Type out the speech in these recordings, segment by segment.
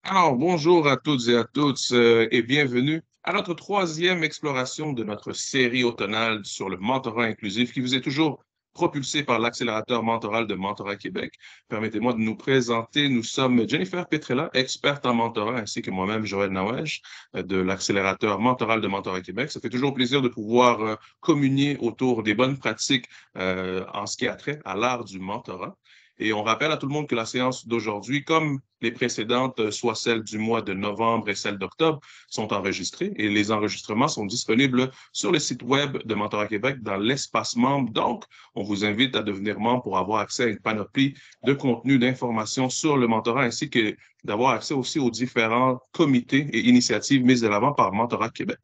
Alors, bonjour à toutes et à tous et bienvenue à notre troisième exploration de notre série automnale sur le mentorat inclusif qui vous est toujours propulsé par l'accélérateur mentoral de Mentorat Québec. Permettez-moi de nous présenter. Nous sommes Jennifer Petrella, experte en mentorat, ainsi que moi-même, Joël Nawej, de l'accélérateur mentoral de Mentorat Québec. Ça fait toujours plaisir de pouvoir communier autour des bonnes pratiques en ce qui a trait à l'art du mentorat. Et on rappelle à tout le monde que la séance d'aujourd'hui, comme les précédentes, soit celles du mois de novembre et celles d'octobre, sont enregistrées et les enregistrements sont disponibles sur le site web de Mentorat Québec dans l'espace membre. Donc, on vous invite à devenir membre pour avoir accès à une panoplie de contenus, d'informations sur le mentorat ainsi que d'avoir accès aussi aux différents comités et initiatives mises de l'avant par Mentorat Québec.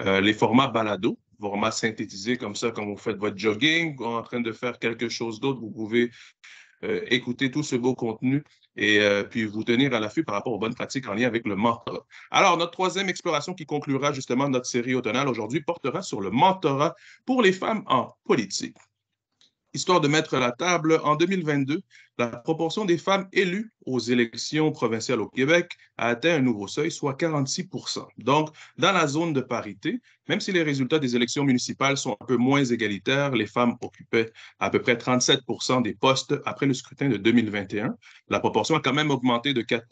Les formats balado, formats synthétisés comme ça, quand vous faites votre jogging, ou en train de faire quelque chose d'autre, vous pouvez écouter tout ce beau contenu et puis vous tenir à l'affût par rapport aux bonnes pratiques en lien avec le mentorat. Alors, notre troisième exploration qui conclura justement notre série automnale aujourd'hui portera sur le mentorat pour les femmes en politique. Histoire de mettre la table, en 2022, la proportion des femmes élues aux élections provinciales au Québec a atteint un nouveau seuil, soit 46 Donc, dans la zone de parité, même si les résultats des élections municipales sont un peu moins égalitaires, les femmes occupaient à peu près 37 des postes après le scrutin de 2021. La proportion a quand même augmenté de 4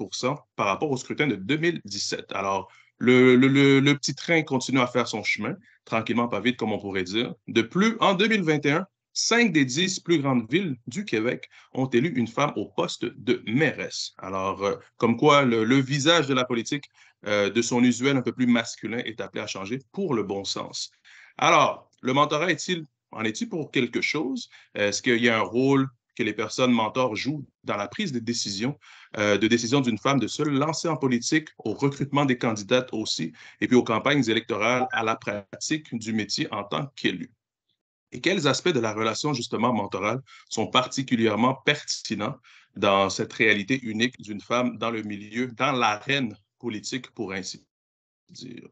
par rapport au scrutin de 2017. Alors, le petit train continue à faire son chemin, tranquillement, pas vite, comme on pourrait dire. De plus, en 2021, 5 des 10 plus grandes villes du Québec ont élu une femme au poste de mairesse. Alors, comme quoi le visage de la politique, de son usuel un peu plus masculin, est appelé à changer pour le bon sens. Alors, le mentorat en est-il pour quelque chose? Est-ce qu'il y a un rôle que les personnes mentors jouent dans la prise de décision d'une femme de se lancer en politique, au recrutement des candidates aussi, et puis aux campagnes électorales, à la pratique du métier en tant qu'élu? Et quels aspects de la relation justement mentorale sont particulièrement pertinents dans cette réalité unique d'une femme dans le milieu, dans l'arène politique, pour ainsi dire?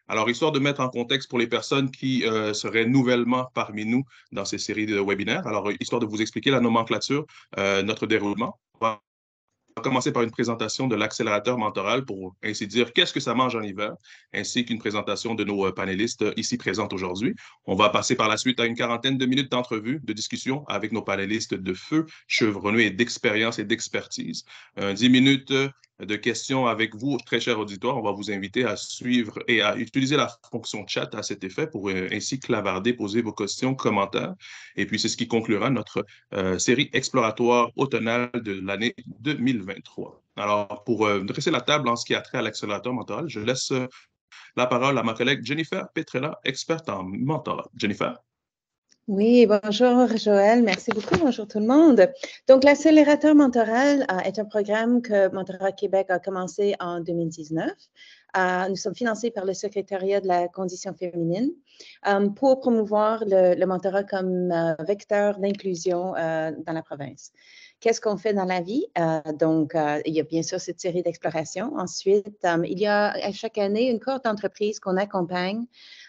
Alors, histoire de mettre en contexte pour les personnes qui seraient nouvellement parmi nous dans ces séries de webinaires, alors histoire de vous expliquer la nomenclature, notre déroulement, on va commencer par une présentation de l'accélérateur mentoral pour ainsi dire qu'est-ce que ça mange en hiver, ainsi qu'une présentation de nos panélistes ici présents aujourd'hui. On va passer par la suite à une quarantaine de minutes d'entrevue, de discussion avec nos panélistes de feu, chevronnés et d'expérience et d'expertise. 10 minutes de questions avec vous, très cher auditoire. On va vous inviter à suivre et à utiliser la fonction chat à cet effet pour ainsi clavarder, poser vos questions, commentaires. Et puis, c'est ce qui conclura notre série exploratoire automnale de l'année 2023. Alors, pour dresser la table en ce qui a trait à l'accélérateur mentoral, je laisse la parole à ma collègue Jennifer Petrella, experte en mentorat. Jennifer? Oui, bonjour Joël, merci beaucoup, bonjour tout le monde. Donc, l'accélérateur mentoral est un programme que Mentorat Québec a commencé en 2019. Nous sommes financés par le secrétariat de la condition féminine pour promouvoir le mentorat comme vecteur d'inclusion dans la province. Qu'est-ce qu'on fait dans la vie? Il y a bien sûr cette série d'explorations. Ensuite, il y a à chaque année une cohorte d'entreprises qu'on accompagne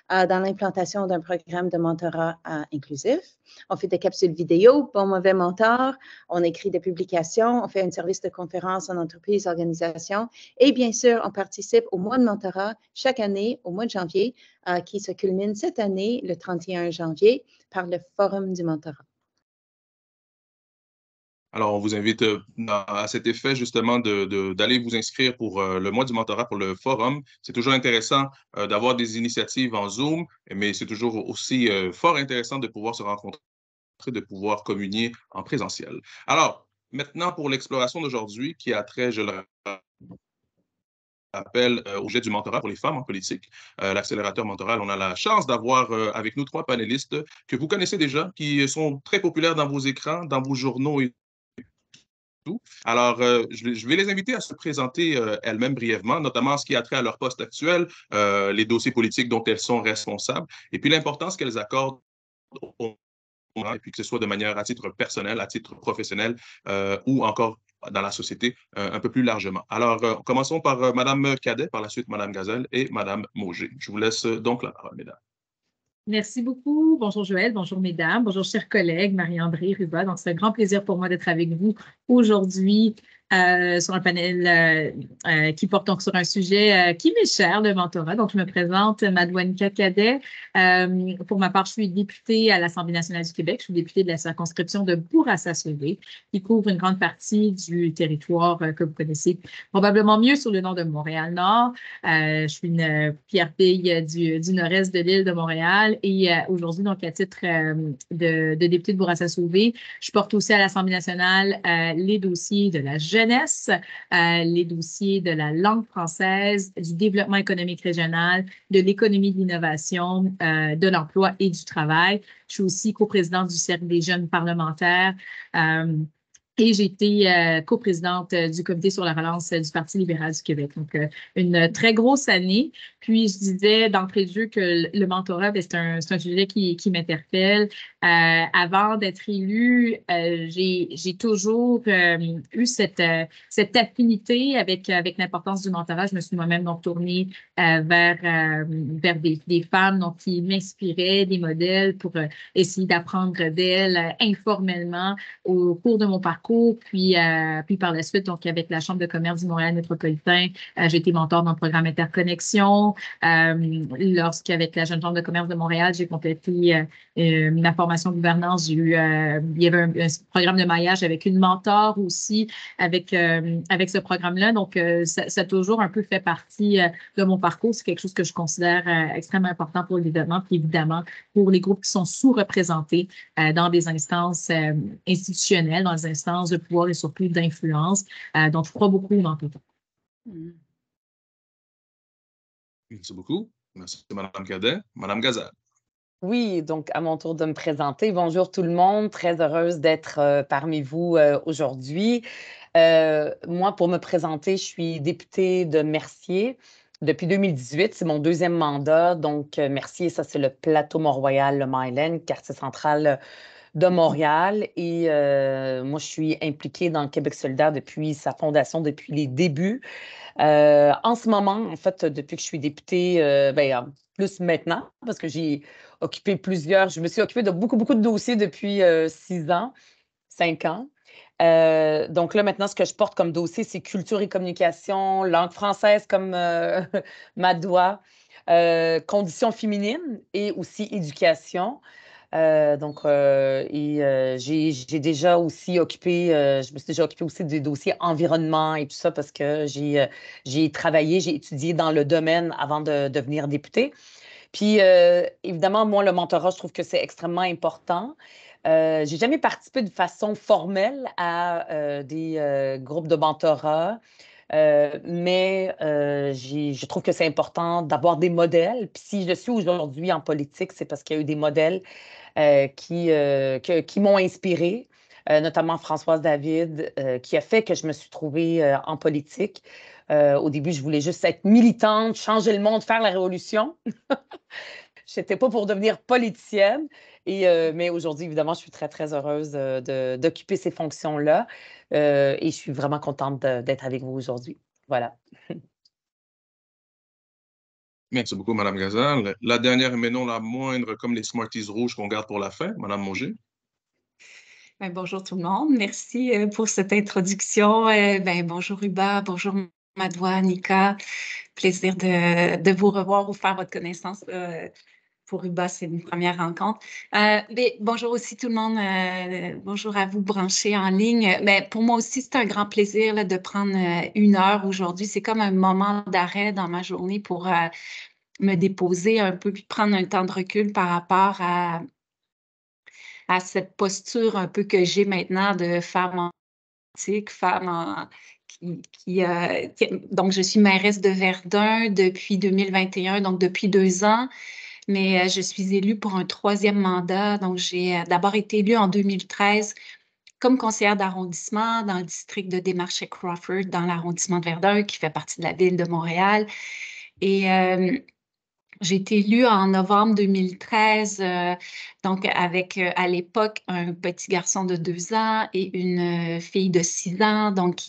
dans l'implantation d'un programme de mentorat inclusif. On fait des capsules vidéo, bon mauvais mentor, on écrit des publications, on fait un service de conférence en entreprise, organisation et bien sûr, on participe au mois de mentorat chaque année au mois de janvier qui se culmine cette année le 31 janvier par le Forum du mentorat. Alors, on vous invite à cet effet justement d'aller vous inscrire pour le mois du mentorat pour le forum. C'est toujours intéressant d'avoir des initiatives en Zoom, mais c'est toujours aussi fort intéressant de pouvoir se rencontrer, de pouvoir communier en présentiel. Alors, maintenant pour l'exploration d'aujourd'hui qui a trait, je le rappelle, au jet du mentorat pour les femmes en politique, l'accélérateur mentoral. On a la chance d'avoir avec nous trois panélistes que vous connaissez déjà, qui sont très populaires dans vos écrans, dans vos journaux et tout. Alors, je vais les inviter à se présenter elles-mêmes brièvement, notamment ce qui a trait à leur poste actuel, les dossiers politiques dont elles sont responsables, et puis l'importance qu'elles accordent au moment, et puis que ce soit de manière à titre personnel, à titre professionnel, ou encore dans la société un peu plus largement. Alors, commençons par Madame Cadet, par la suite Madame Gazelle et Madame Mauger. Je vous laisse donc la parole, mesdames. Merci beaucoup. Bonjour Joël, bonjour mesdames, bonjour chers collègues, Marie-André, Ruba. Donc, c'est un grand plaisir pour moi d'être avec vous aujourd'hui sur un panel qui porte donc sur un sujet qui m'est cher, le mentorat. Donc, je me présente, Madouanika Cadet. Pour ma part, je suis députée à l'Assemblée nationale du Québec. Je suis députée de la circonscription de Bourassa-Sauvé, qui couvre une grande partie du territoire que vous connaissez probablement mieux sous le nom de Montréal-Nord. Je suis une pierre-fille du nord-est de l'île de Montréal et aujourd'hui, donc, à titre de députée de Bourassa-Sauvé, je porte aussi à l'Assemblée nationale les dossiers de la jeunesse, les dossiers de la langue française, du développement économique régional, de l'économie de l'innovation, de l'emploi et du travail. Je suis aussi coprésidente du Cercle des jeunes parlementaires. Et j'ai été coprésidente du comité sur la relance du Parti libéral du Québec. Donc, une très grosse année. Puis, je disais d'entrée de jeu que le mentorat, c'est un sujet qui m'interpelle. Avant d'être élue, j'ai toujours eu cette affinité avec l'importance du mentorat. Je me suis moi-même donc tournée vers des femmes donc, qui m'inspiraient, des modèles pour essayer d'apprendre d'elles informellement au cours de mon parcours. Puis par la suite, donc avec la Chambre de commerce du Montréal métropolitain, j'ai été mentor dans le programme Interconnexion. Lorsqu'avec la Jeune Chambre de commerce de Montréal, j'ai complété ma formation gouvernance, il y avait un programme de maillage avec une mentor aussi avec ce programme-là. Donc, ça a toujours un peu fait partie de mon parcours. C'est quelque chose que je considère extrêmement important pour le développement, puis évidemment pour les groupes qui sont sous-représentés dans des instances institutionnelles, dans des instances de pouvoir et surtout d'influence. Donc, je crois beaucoup dans tout ça. Merci beaucoup. Merci, Mme Cadet. Mme Gazal. Oui, donc à mon tour de me présenter. Bonjour tout le monde, très heureuse d'être parmi vous aujourd'hui. Moi, pour me présenter, je suis députée de Mercier depuis 2018. C'est mon deuxième mandat. Donc, Mercier, ça, c'est le plateau Mont-Royal, le Mile-End, quartier central de Montréal. Et moi, je suis impliquée dans le Québec solidaire depuis sa fondation, depuis les débuts. En ce moment, en fait, depuis que je suis députée, plus maintenant, parce que j'ai occupé je me suis occupée de beaucoup de dossiers depuis 6 ans, 5 ans. Donc là, maintenant, ce que je porte comme dossier, c'est culture et communication, langue française comme Madoua, conditions féminines et aussi éducation. J'ai déjà aussi occupé, je me suis déjà occupée aussi des dossiers environnement et tout ça parce que j'ai travaillé, j'ai étudié dans le domaine avant de devenir députée. Puis, évidemment, moi, le mentorat, je trouve que c'est extrêmement important. J'ai jamais participé de façon formelle à des groupes de mentorat. Mais je trouve que c'est important d'avoir des modèles. Puis si je suis aujourd'hui en politique, c'est parce qu'il y a eu des modèles qui m'ont inspirée, notamment Françoise David, qui a fait que je me suis trouvée en politique. Au début, je voulais juste être militante, changer le monde, faire la révolution. Je n'étais pas pour devenir politicienne. Mais aujourd'hui, évidemment, je suis très heureuse d'occuper ces fonctions-là. Et je suis vraiment contente d'être avec vous aujourd'hui. Voilà. Merci beaucoup, Mme Gazal. La dernière, mais non la moindre, comme les Smarties rouges qu'on garde pour la fin, Mme Mongeau. Bonjour tout le monde. Merci pour cette introduction. Bonjour Ruba, bonjour Madoua, Nika. Plaisir de vous revoir ou faire votre connaissance. Pour Ruba, c'est une première rencontre. Bonjour aussi tout le monde. Bonjour à vous branchés en ligne. Pour moi aussi, c'est un grand plaisir là, de prendre 1 heure aujourd'hui. C'est comme un moment d'arrêt dans ma journée pour me déposer un peu puis prendre un temps de recul par rapport à cette posture un peu que j'ai maintenant de femme en politique, donc, je suis mairesse de Verdun depuis 2021, donc depuis 2 ans. Mais je suis élue pour un 3e mandat. Donc, j'ai d'abord été élue en 2013 comme conseillère d'arrondissement dans le district de Desmarchais-Crawford, dans l'arrondissement de Verdun, qui fait partie de la ville de Montréal. Et j'ai été élue en novembre 2013, donc avec à l'époque un petit garçon de 2 ans et une fille de 6 ans, donc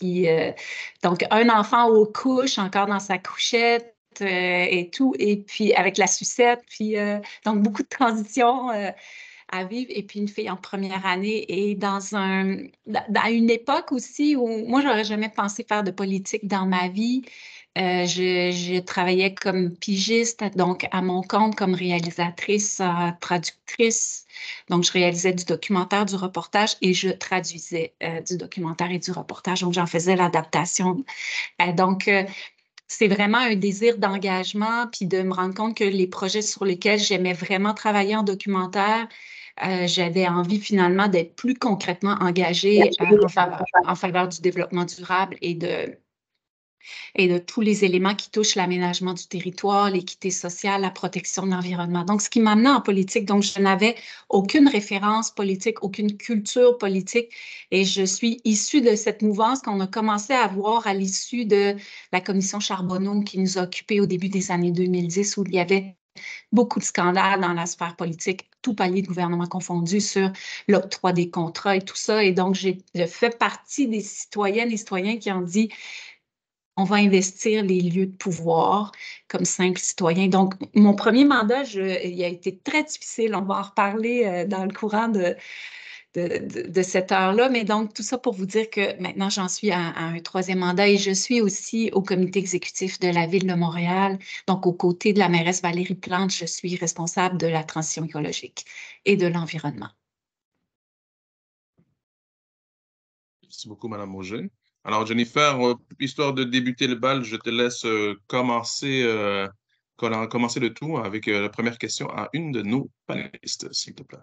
un enfant aux couches, encore dans sa couchette. Et tout, et puis avec la sucette, puis donc beaucoup de transitions à vivre et puis une fille en première année et dans une époque aussi où moi, j'aurais jamais pensé faire de politique dans ma vie. Je travaillais comme pigiste, donc à mon compte comme réalisatrice, traductrice. Donc, je réalisais du documentaire, du reportage et je traduisais du documentaire et du reportage. Donc, j'en faisais l'adaptation. Donc, c'est vraiment un désir d'engagement, puis de me rendre compte que les projets sur lesquels j'aimais vraiment travailler en documentaire, j'avais envie finalement d'être plus concrètement engagée en faveur du développement durable et de tous les éléments qui touchent l'aménagement du territoire, l'équité sociale, la protection de l'environnement. Donc, ce qui m'amenait en politique, donc je n'avais aucune référence politique, aucune culture politique, et je suis issue de cette mouvance qu'on a commencé à voir à l'issue de la commission Charbonneau qui nous a occupés au début des années 2010, où il y avait beaucoup de scandales dans la sphère politique, tout palier de gouvernement confondu, sur l'octroi des contrats et tout ça. Et donc, je fais partie des citoyennes et citoyens qui ont dit on va investir les lieux de pouvoir comme simple citoyen. Donc, mon premier mandat, il a été très difficile. On va en reparler dans le courant de cette heure-là. Mais donc, tout ça pour vous dire que maintenant, j'en suis à un troisième mandat et je suis aussi au comité exécutif de la Ville de Montréal. Donc, aux côtés de la mairesse Valérie Plante, je suis responsable de la transition écologique et de l'environnement. Merci beaucoup, Mme Auger. Alors, Jennifer, histoire de débuter le bal, je te laisse commencer le tout avec la première question à une de nos panélistes, s'il te plaît.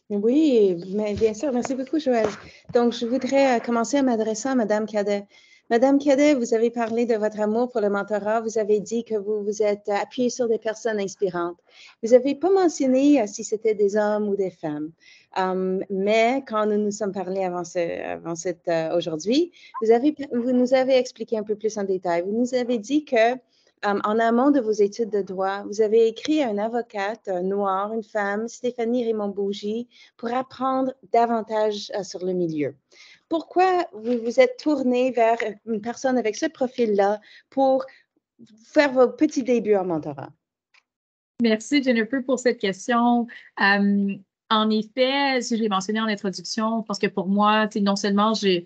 Oui, mais bien sûr. Merci beaucoup, Joël. Donc, je voudrais commencer en m'adressant à Mme Cadet. Madame Cadet, vous avez parlé de votre amour pour le mentorat. Vous avez dit que vous vous êtes appuyée sur des personnes inspirantes. Vous n'avez pas mentionné si c'était des hommes ou des femmes. Mais quand nous nous sommes parlé avant aujourd'hui, vous nous avez expliqué un peu plus en détail. Vous nous avez dit que en amont de vos études de droit, vous avez écrit à une avocate noire, une femme, Stéphanie Raymond-Bougie, pour apprendre davantage sur le milieu. Pourquoi vous vous êtes tourné vers une personne avec ce profil-là pour faire vos petits débuts en mentorat? Merci, Jennifer, pour cette question. En effet, si je l'ai mentionné en introduction, parce que pour moi, non seulement je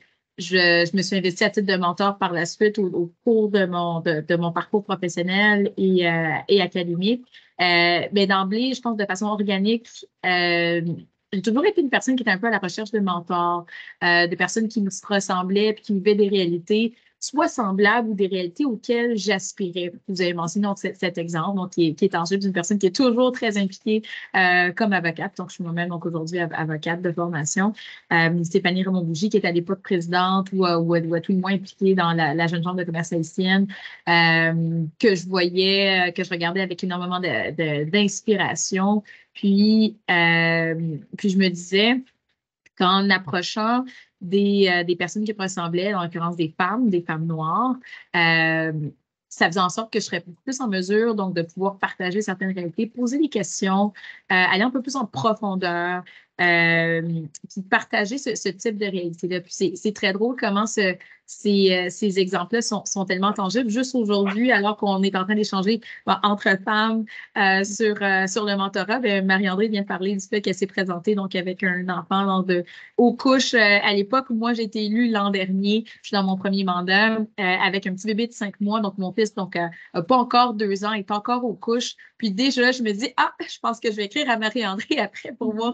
me suis investie à titre de mentor par la suite au cours de mon parcours professionnel et académique, mais d'emblée, je pense de façon organique, j'ai toujours été une personne qui était un peu à la recherche de mentors, de personnes qui me ressemblaient et qui vivaient des réalités soit semblables ou des réalités auxquelles j'aspirais. Vous avez mentionné donc, cet exemple donc, qui est tangible d'une personne qui est toujours très impliquée comme avocate. Donc, je suis moi-même donc aujourd'hui avocate de formation. Stéphanie Raymond-Bougie, qui est à l'époque présidente ou à tout le moins impliquée dans la Jeune Chambre de commerce haïtienne, que je regardais avec énormément d'inspiration. Puis, je me disais, qu'en approchant des personnes qui me ressemblaient, en l'occurrence des femmes noires, ça faisait en sorte que je serais plus en mesure donc de pouvoir partager certaines réalités, poser des questions, aller un peu plus en profondeur, puis partager ce type de réalité-là. Puis c'est très drôle comment ces exemples-là sont tellement tangibles. Juste aujourd'hui, alors qu'on est en train d'échanger entre femmes sur le mentorat, Marie-André vient de parler du fait qu'elle s'est présentée donc avec un enfant aux couches. À l'époque où moi j'ai été élue l'an dernier, je suis dans mon premier mandat avec un petit bébé de 5 mois, donc mon fils donc pas encore 2 ans, est encore aux couches. Puis déjà, je me dis, je pense que je vais écrire à Marie-André après pour voir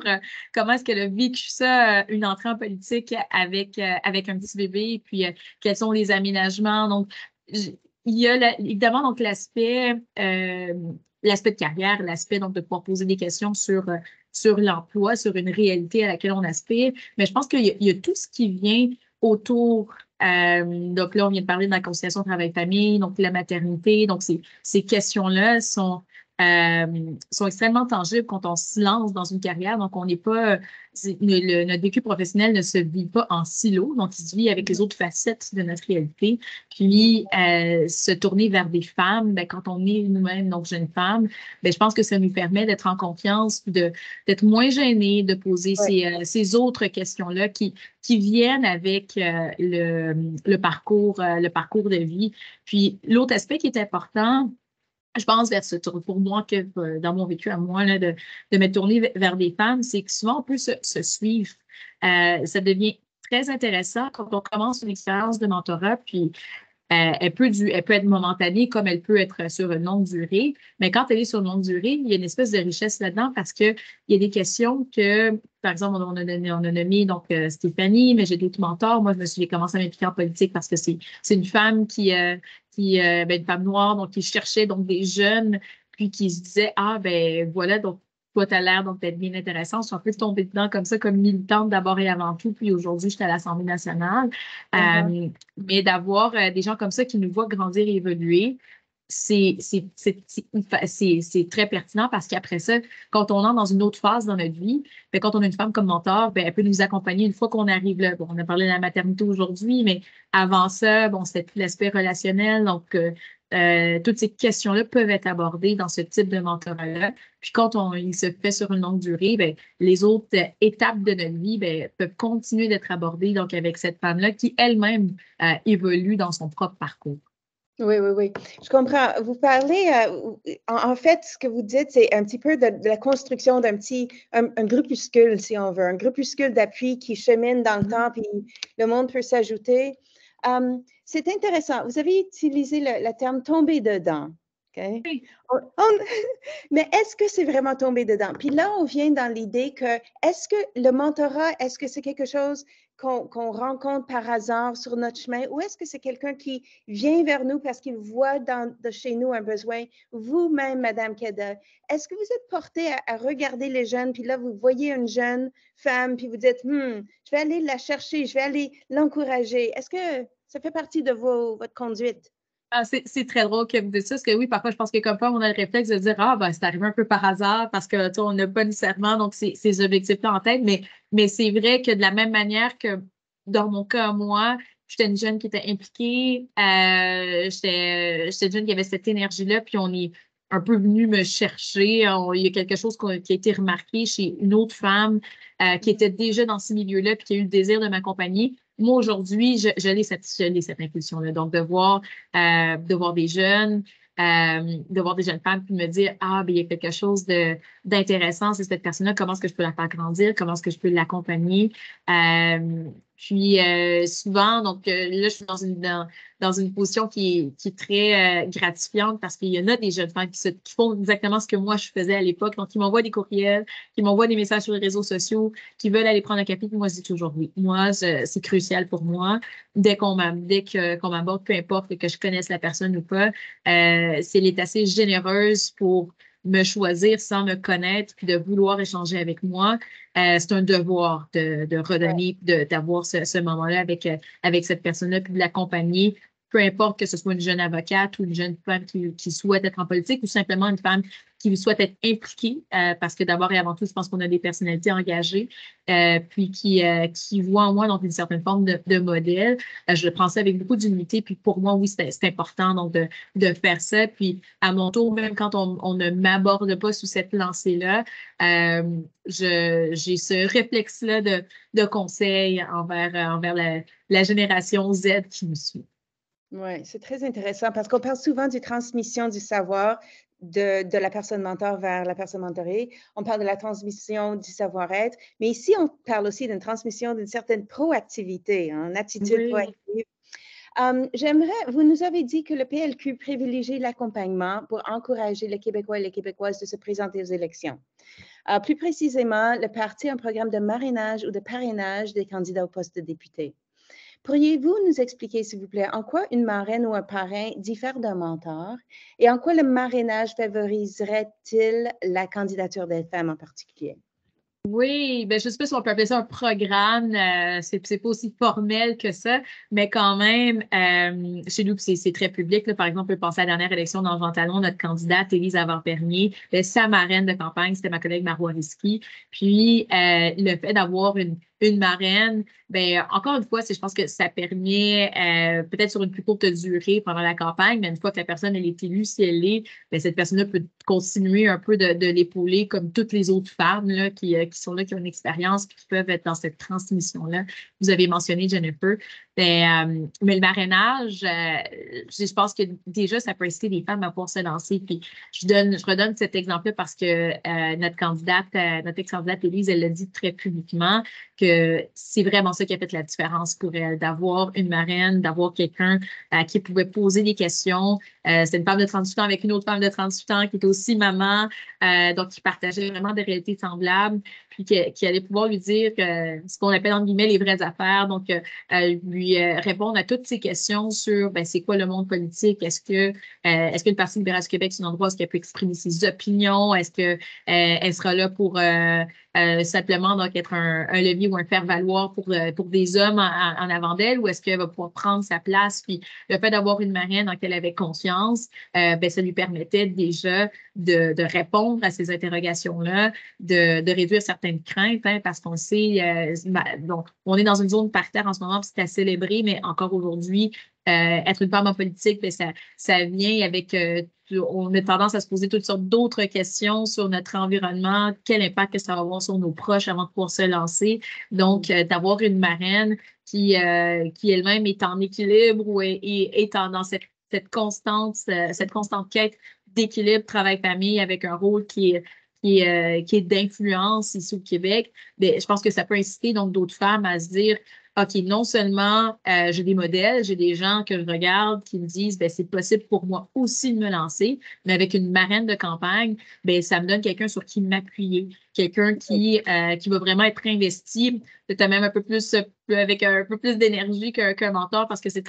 comment est-ce qu'elle a vécu ça, une entrée en politique avec un petit bébé, et puis quels sont les aménagements. Donc, il y a évidemment donc l'aspect de carrière, l'aspect donc de pouvoir poser des questions sur l'emploi, sur une réalité à laquelle on aspire. Mais je pense qu'il y a tout ce qui vient autour. Donc là, on vient de parler de la conciliation travail-famille, donc la maternité. Donc, ces questions-là sont extrêmement tangibles quand on se lance dans une carrière. Donc, on n'est pas, notre vécu professionnel ne se vit pas en silo, donc il se vit avec les autres facettes de notre réalité. Puis, se tourner vers des femmes, quand on est nous-mêmes, donc jeunes femmes, je pense que ça nous permet d'être en confiance, d'être moins gênés, de poser ces autres questions-là qui viennent avec le parcours de vie. Puis, l'autre aspect qui est important, je pense vers pour moi, que dans mon vécu à moi, là, de me tourner vers des femmes, c'est que souvent on peut se suivre. Ça devient très intéressant quand on commence une expérience de mentorat, puis elle peut être momentanée comme elle peut être sur une longue durée. Mais quand elle est sur une longue durée, il y a une espèce de richesse là-dedans parce qu'il y a des questions que, par exemple, on a nommé donc, Stéphanie, mais j'ai d'autres mentors. Moi, j'ai commencé à m'impliquer en politique parce que c'est une femme une femme noire, donc qui cherchait donc des jeunes, puis qui se disait, ah, ben voilà, donc toi, tu as l'air donc d'être bien intéressant. Je suis un peu tombée dedans comme ça, comme militante d'abord et avant tout. Puis aujourd'hui, j'étais à l'Assemblée nationale. Mais d'avoir des gens comme ça qui nous voient grandir et évoluer, c'est très pertinent parce qu'après ça, quand on entre dans une autre phase dans notre vie, bien, quand on a une femme comme mentor, bien, elle peut nous accompagner une fois qu'on arrive là. Bon, on a parlé de la maternité aujourd'hui, mais avant ça, bon, c'était tout l'aspect relationnel. Donc, toutes ces questions-là peuvent être abordées dans ce type de mentorat-là. Puis quand il se fait sur une longue durée, bien, les autres étapes de notre vie bien, peuvent continuer d'être abordées donc avec cette femme-là qui elle-même évolue dans son propre parcours. Oui, oui, oui. Je comprends. Vous parlez, en fait, ce que vous dites, c'est un petit peu de la construction d'un un groupuscule, si on veut, un groupuscule d'appui qui chemine dans le temps, puis le monde peut s'ajouter. C'est intéressant. Vous avez utilisé le terme tomber dedans. Okay? Oui. Mais est-ce que c'est vraiment tomber dedans? Puis là, on vient dans l'idée que, est-ce que le mentorat, est-ce que c'est quelque chose qu'on rencontre par hasard sur notre chemin ou est-ce que c'est quelqu'un qui vient vers nous parce qu'il voit de chez nous un besoin? Vous-même, Madame Keda, est-ce que vous êtes portée à regarder les jeunes, puis là, vous voyez une jeune femme, puis vous dites, je vais aller la chercher, je vais aller l'encourager. Est-ce que ça fait partie de votre conduite? Ah, c'est très drôle que vous dites ça, parce que oui, parfois, je pense que comme femme, on a le réflexe de dire, ah, ben, c'est arrivé un peu par hasard parce que, tu sais, on n'a pas nécessairement donc, ces objectifs-là en tête, mais c'est vrai que de la même manière que dans mon cas, moi, j'étais une jeune qui était impliquée, j'étais une jeune qui avait cette énergie-là, puis on est un peu venu me chercher. Il y a quelque chose qui a été remarqué chez une autre femme qui était déjà dans ce milieu-là, puis qui a eu le désir de m'accompagner. Moi, aujourd'hui, je l'ai cette impulsion-là. Donc, de voir des jeunes, de voir des jeunes femmes, puis de me dire, ah, ben, il y a quelque chose d'intéressant, c'est cette personne-là, comment est-ce que je peux la faire grandir, comment est-ce que je peux l'accompagner. Puis, souvent, donc, là, je suis dans une position qui est très gratifiante parce qu'il y en a des jeunes femmes qui font exactement ce que moi, je faisais à l'époque. Donc, qui m'envoient des courriels, qui m'envoient des messages sur les réseaux sociaux, qui veulent aller prendre un café. Puis moi, je dis toujours oui. Moi, c'est crucial pour moi. Dès qu'on m'aborde, peu importe que je connaisse la personne ou pas, si elle est assez généreuse pour me choisir sans me connaître puis de vouloir échanger avec moi, c'est un devoir de redonner, d'avoir ce moment-là avec cette personne-là puis de l'accompagner, peu importe que ce soit une jeune avocate ou une jeune femme qui souhaite être en politique ou simplement une femme qui souhaite être impliquée, parce que d'abord et avant tout, je pense qu'on a des personnalités engagées, puis qui voient en moi donc une certaine forme de modèle. Je le prends ça avec beaucoup d'humilité, puis pour moi, oui, c'est important donc de faire ça. Puis à mon tour, même quand on ne m'aborde pas sous cette lancée-là, j'ai ce réflexe-là de conseil envers la génération Z qui me suit. Oui, c'est très intéressant parce qu'on parle souvent de transmission du savoir de la personne mentor vers la personne mentorée. On parle de la transmission du savoir-être, mais ici, on parle aussi d'une transmission d'une certaine proactivité, une attitude proactive. Vous nous avez dit que le PLQ privilégie l'accompagnement pour encourager les Québécois et les Québécoises de se présenter aux élections. Plus précisément, le parti a un programme de marrainage ou de parrainage des candidats au poste de député. Pourriez-vous nous expliquer, s'il vous plaît, en quoi une marraine ou un parrain diffère d'un mentor et en quoi le marrainage favoriserait-il la candidature des femmes en particulier? Oui, ben je ne sais pas si on peut appeler ça un programme, c'est pas aussi formel que ça, mais quand même, chez nous, c'est très public. Là. Par exemple, on peut penser à la dernière élection dans Jean Talon, notre candidate, Élise Avant-Pernier, sa marraine de campagne, c'était ma collègue Marois Risky. Puis, le fait d'avoir une marraine, bien, encore une fois, je pense que ça permet, peut-être sur une plus courte durée pendant la campagne, mais une fois que la personne elle est élue, si elle l'est, bien, cette personne-là peut continuer un peu de l'épauler comme toutes les autres femmes là, qui sont là, qui ont une expérience et qui peuvent être dans cette transmission-là. Vous avez mentionné Jennifer. Mais le marrainage, je pense que déjà, ça peut inciter les femmes à pouvoir se lancer. Puis je redonne cet exemple-là parce que notre ex-candidate Élise, elle l'a dit très publiquement que c'est vraiment ça qui a fait la différence pour elle, d'avoir une marraine, d'avoir quelqu'un qui pouvait poser des questions. C'était une femme de 38 ans avec une autre femme de 38 ans qui était aussi maman, donc qui partageait vraiment des réalités semblables, puis qui allait pouvoir lui dire ce qu'on appelle entre guillemets les vraies affaires, donc lui répondre à toutes ces questions sur ben, c'est quoi le monde politique, est-ce que le Parti libéral du Québec c'est un endroit où elle peut exprimer ses opinions, est-ce que elle sera là pour simplement donc être un levier ou un faire-valoir pour des hommes en avant d'elle, ou est-ce qu'elle va pouvoir prendre sa place, puis le fait d'avoir une marraine dans laquelle elle avait confiance, ben, ça lui permettait déjà de répondre à ces interrogations-là, de réduire certaines craintes, hein, parce qu'on sait, donc, on est dans une zone paritaire en ce moment, puis c'est à célébrer, mais encore aujourd'hui, être une femme en politique, bien, ça vient avec, on a tendance à se poser toutes sortes d'autres questions sur notre environnement, quel impact ça va avoir sur nos proches avant de pouvoir se lancer. Donc, d'avoir une marraine qui elle-même est en équilibre ou est dans cette constante quête d'équilibre travail-famille avec un rôle qui est d'influence ici au Québec, bien, je pense que ça peut inciter donc d'autres femmes à se dire OK, non seulement j'ai des modèles, j'ai des gens que je regarde qui me disent ben c'est possible pour moi aussi de me lancer, mais avec une marraine de campagne, ben ça me donne quelqu'un sur qui m'appuyer, quelqu'un qui va vraiment être investi, peut-être même un peu plus avec un peu plus d'énergie qu'un mentor parce que c'est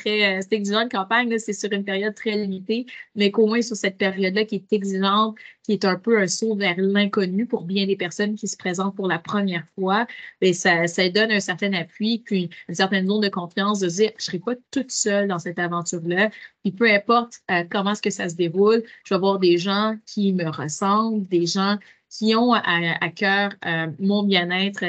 exigeant de campagne, c'est sur une période très limitée, mais qu'au moins sur cette période-là qui est exigeante, qui est un peu un saut vers l'inconnu pour bien des personnes qui se présentent pour la première fois, bien, ça donne un certain appui, puis une certaine zone de confiance de dire je ne serai pas toute seule dans cette aventure-là. Puis peu importe comment est-ce que ça se déroule, je vais avoir des gens qui me ressemblent, des gens qui ont à cœur mon bien-être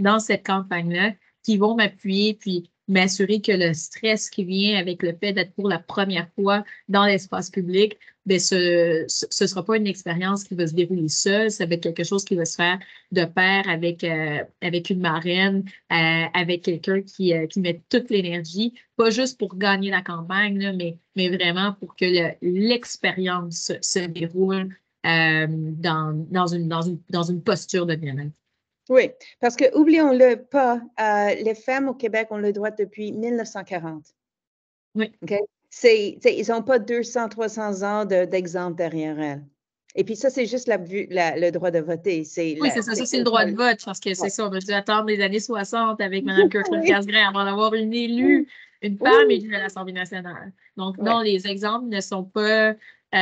dans cette campagne-là, qui vont m'appuyer, puis m'assurer que le stress qui vient avec le fait d'être pour la première fois dans l'espace public, bien, ce sera pas une expérience qui va se dérouler seule, ça va être quelque chose qui va se faire de pair avec une marraine, avec quelqu'un qui met toute l'énergie, pas juste pour gagner la campagne, là, mais vraiment pour que l'expérience se déroule dans une posture de bien-être. Oui, parce que oublions-le pas, les femmes au Québec ont le droit depuis 1940. Oui. Okay? Ils n'ont pas 200, 300 ans d'exemple derrière elles. Et puis ça, c'est juste le droit de voter. Oui, c'est ça. Ça, c'est le droit de vote. Parce que c'est ça. On a dû attendre les années 60 avec Mme Kirkland-Casgrain avant d'avoir une élue, une femme élue à l'Assemblée nationale. Donc, non, les exemples ne sont pas... on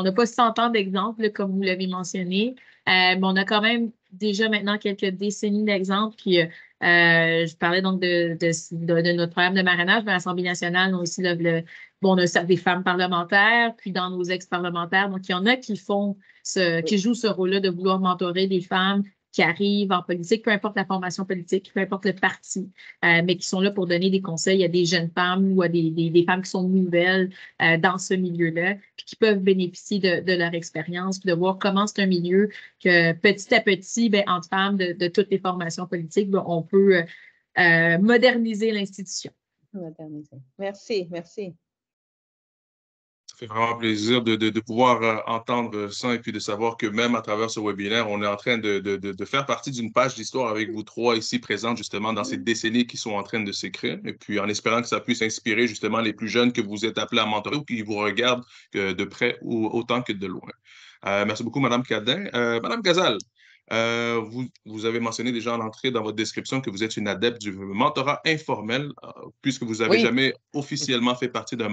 n'a pas 100 ans d'exemples, comme vous l'avez mentionné. Mais on a quand même déjà maintenant quelques décennies d'exemples. Puis, je parlais donc de notre programme de marrainage, mais à l'Assemblée nationale, on a aussi on a des femmes parlementaires, puis dans nos ex-parlementaires. Donc, il y en a qui jouent ce rôle-là de vouloir mentorer des femmes qui arrivent en politique, peu importe la formation politique, peu importe le parti, mais qui sont là pour donner des conseils à des jeunes femmes ou à des femmes qui sont nouvelles dans ce milieu-là, puis qui peuvent bénéficier de leur expérience, puis de voir comment c'est un milieu que petit à petit, bien, entre femmes de toutes les formations politiques, bien, on peut moderniser l'institution. Moderniser. Merci, merci. Ça fait vraiment plaisir de pouvoir entendre ça et puis de savoir que même à travers ce webinaire, on est en train de faire partie d'une page d'histoire avec vous trois ici présentes justement dans ces décennies qui sont en train de s'écrire et puis en espérant que ça puisse inspirer justement les plus jeunes que vous êtes appelés à mentorer ou qui vous regardent de près ou autant que de loin. Merci beaucoup, Mme Cadin. Mme Gazal, vous avez mentionné déjà en entrée dans votre description que vous êtes une adepte du mentorat informel, puisque vous n'avez jamais officiellement fait partie d'un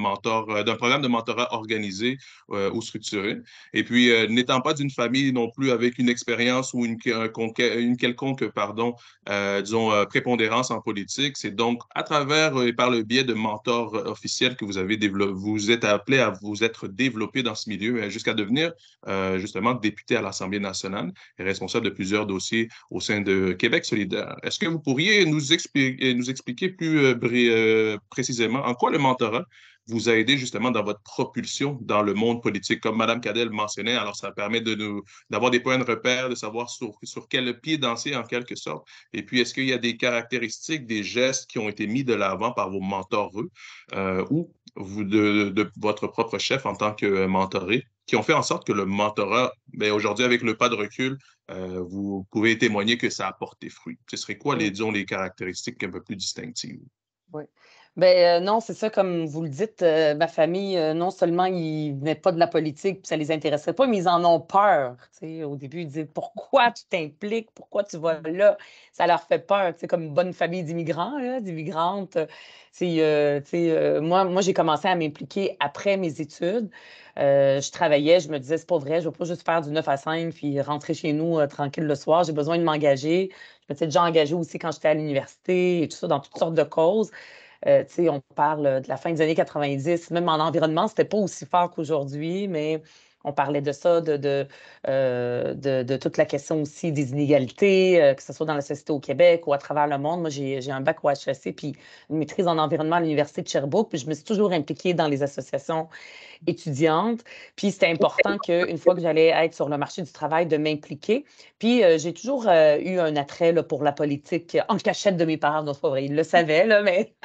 programme de mentorat organisé ou structuré. Et puis, n'étant pas d'une famille non plus avec une expérience ou une quelconque, disons, prépondérance en politique, c'est donc à travers et par le biais de mentors officiels que vous êtes appelé à vous être développé dans ce milieu jusqu'à devenir justement député à l'Assemblée nationale et responsable de plusieurs dossiers au sein de Québec solidaire. Est-ce que vous pourriez nous expliquer plus précisément en quoi le mentorat vous a aidé justement dans votre propulsion dans le monde politique? Comme Mme Cadel mentionnait, alors ça permet d'avoir des points de repère, de savoir sur quel pied danser en quelque sorte. Et puis, est-ce qu'il y a des caractéristiques, des gestes qui ont été mis de l'avant par vos mentors ou vous de votre propre chef en tant que mentoré, qui ont fait en sorte que le mentorat, ben, aujourd'hui, avec le pas de recul, vous pouvez témoigner que ça a porté fruit. Ce serait quoi, disons, les caractéristiques un peu plus distinctives? Oui. Ben non, c'est ça, comme vous le dites, ma famille, non seulement ils ne venaient pas de la politique, puis ça les intéresserait pas, mais ils en ont peur. Tu sais, au début, ils disaient pourquoi tu t'impliques, pourquoi tu vas là? Ça leur fait peur, tu sais, comme une bonne famille d'immigrants, là, d'immigrantes. Tu sais, moi j'ai commencé à m'impliquer après mes études. Je travaillais, je me disais, c'est pas vrai, je ne vais pas juste faire du 9 à 5 puis rentrer chez nous tranquille le soir. J'ai besoin de m'engager. Je m'étais déjà engagée aussi quand j'étais à l'université et tout ça, dans toutes sortes de causes. Tu sais, on parle de la fin des années 90, même en environnement, c'était pas aussi fort qu'aujourd'hui, mais on parlait de ça, de toute la question aussi des inégalités, que ce soit dans la société au Québec ou à travers le monde. Moi, j'ai un bac au HEC puis une maîtrise en environnement à l'Université de Sherbrooke, puis je me suis toujours impliquée dans les associations étudiante. Puis c'était important qu'une fois que j'allais être sur le marché du travail, de m'impliquer. Puis j'ai toujours eu un attrait là, pour la politique en cachette de mes parents. Non, c'est pas vrai, ils le savaient, là, mais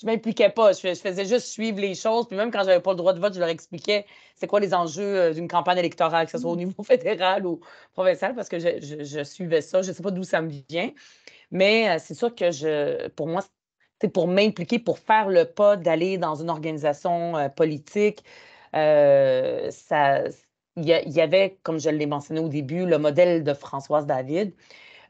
je m'impliquais pas. Je faisais juste suivre les choses. Puis même quand j'avais pas le droit de vote, je leur expliquais c'est quoi les enjeux d'une campagne électorale, que ce soit au niveau fédéral ou provincial, parce que je suivais ça. Je sais pas d'où ça me vient. Mais c'est sûr que pour moi, c'est pour m'impliquer, pour faire le pas d'aller dans une organisation politique, ça, il y avait, comme je l'ai mentionné au début, le modèle de Françoise David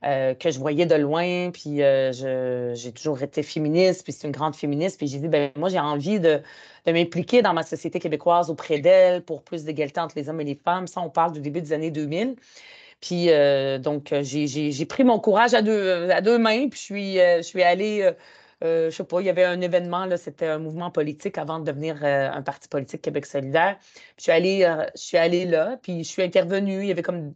que je voyais de loin, puis j'ai toujours été féministe, puis c'est une grande féministe, puis j'ai dit, ben moi, j'ai envie de m'impliquer dans ma société québécoise auprès d'elle pour plus d'égalité entre les hommes et les femmes. Ça, on parle du début des années 2000. Puis donc, j'ai pris mon courage à deux mains, puis je suis allée, je sais pas, il y avait un événement, là, c'était un mouvement politique avant de devenir un parti politique Québec solidaire. Puis je suis allée là, puis je suis intervenue, il y avait comme,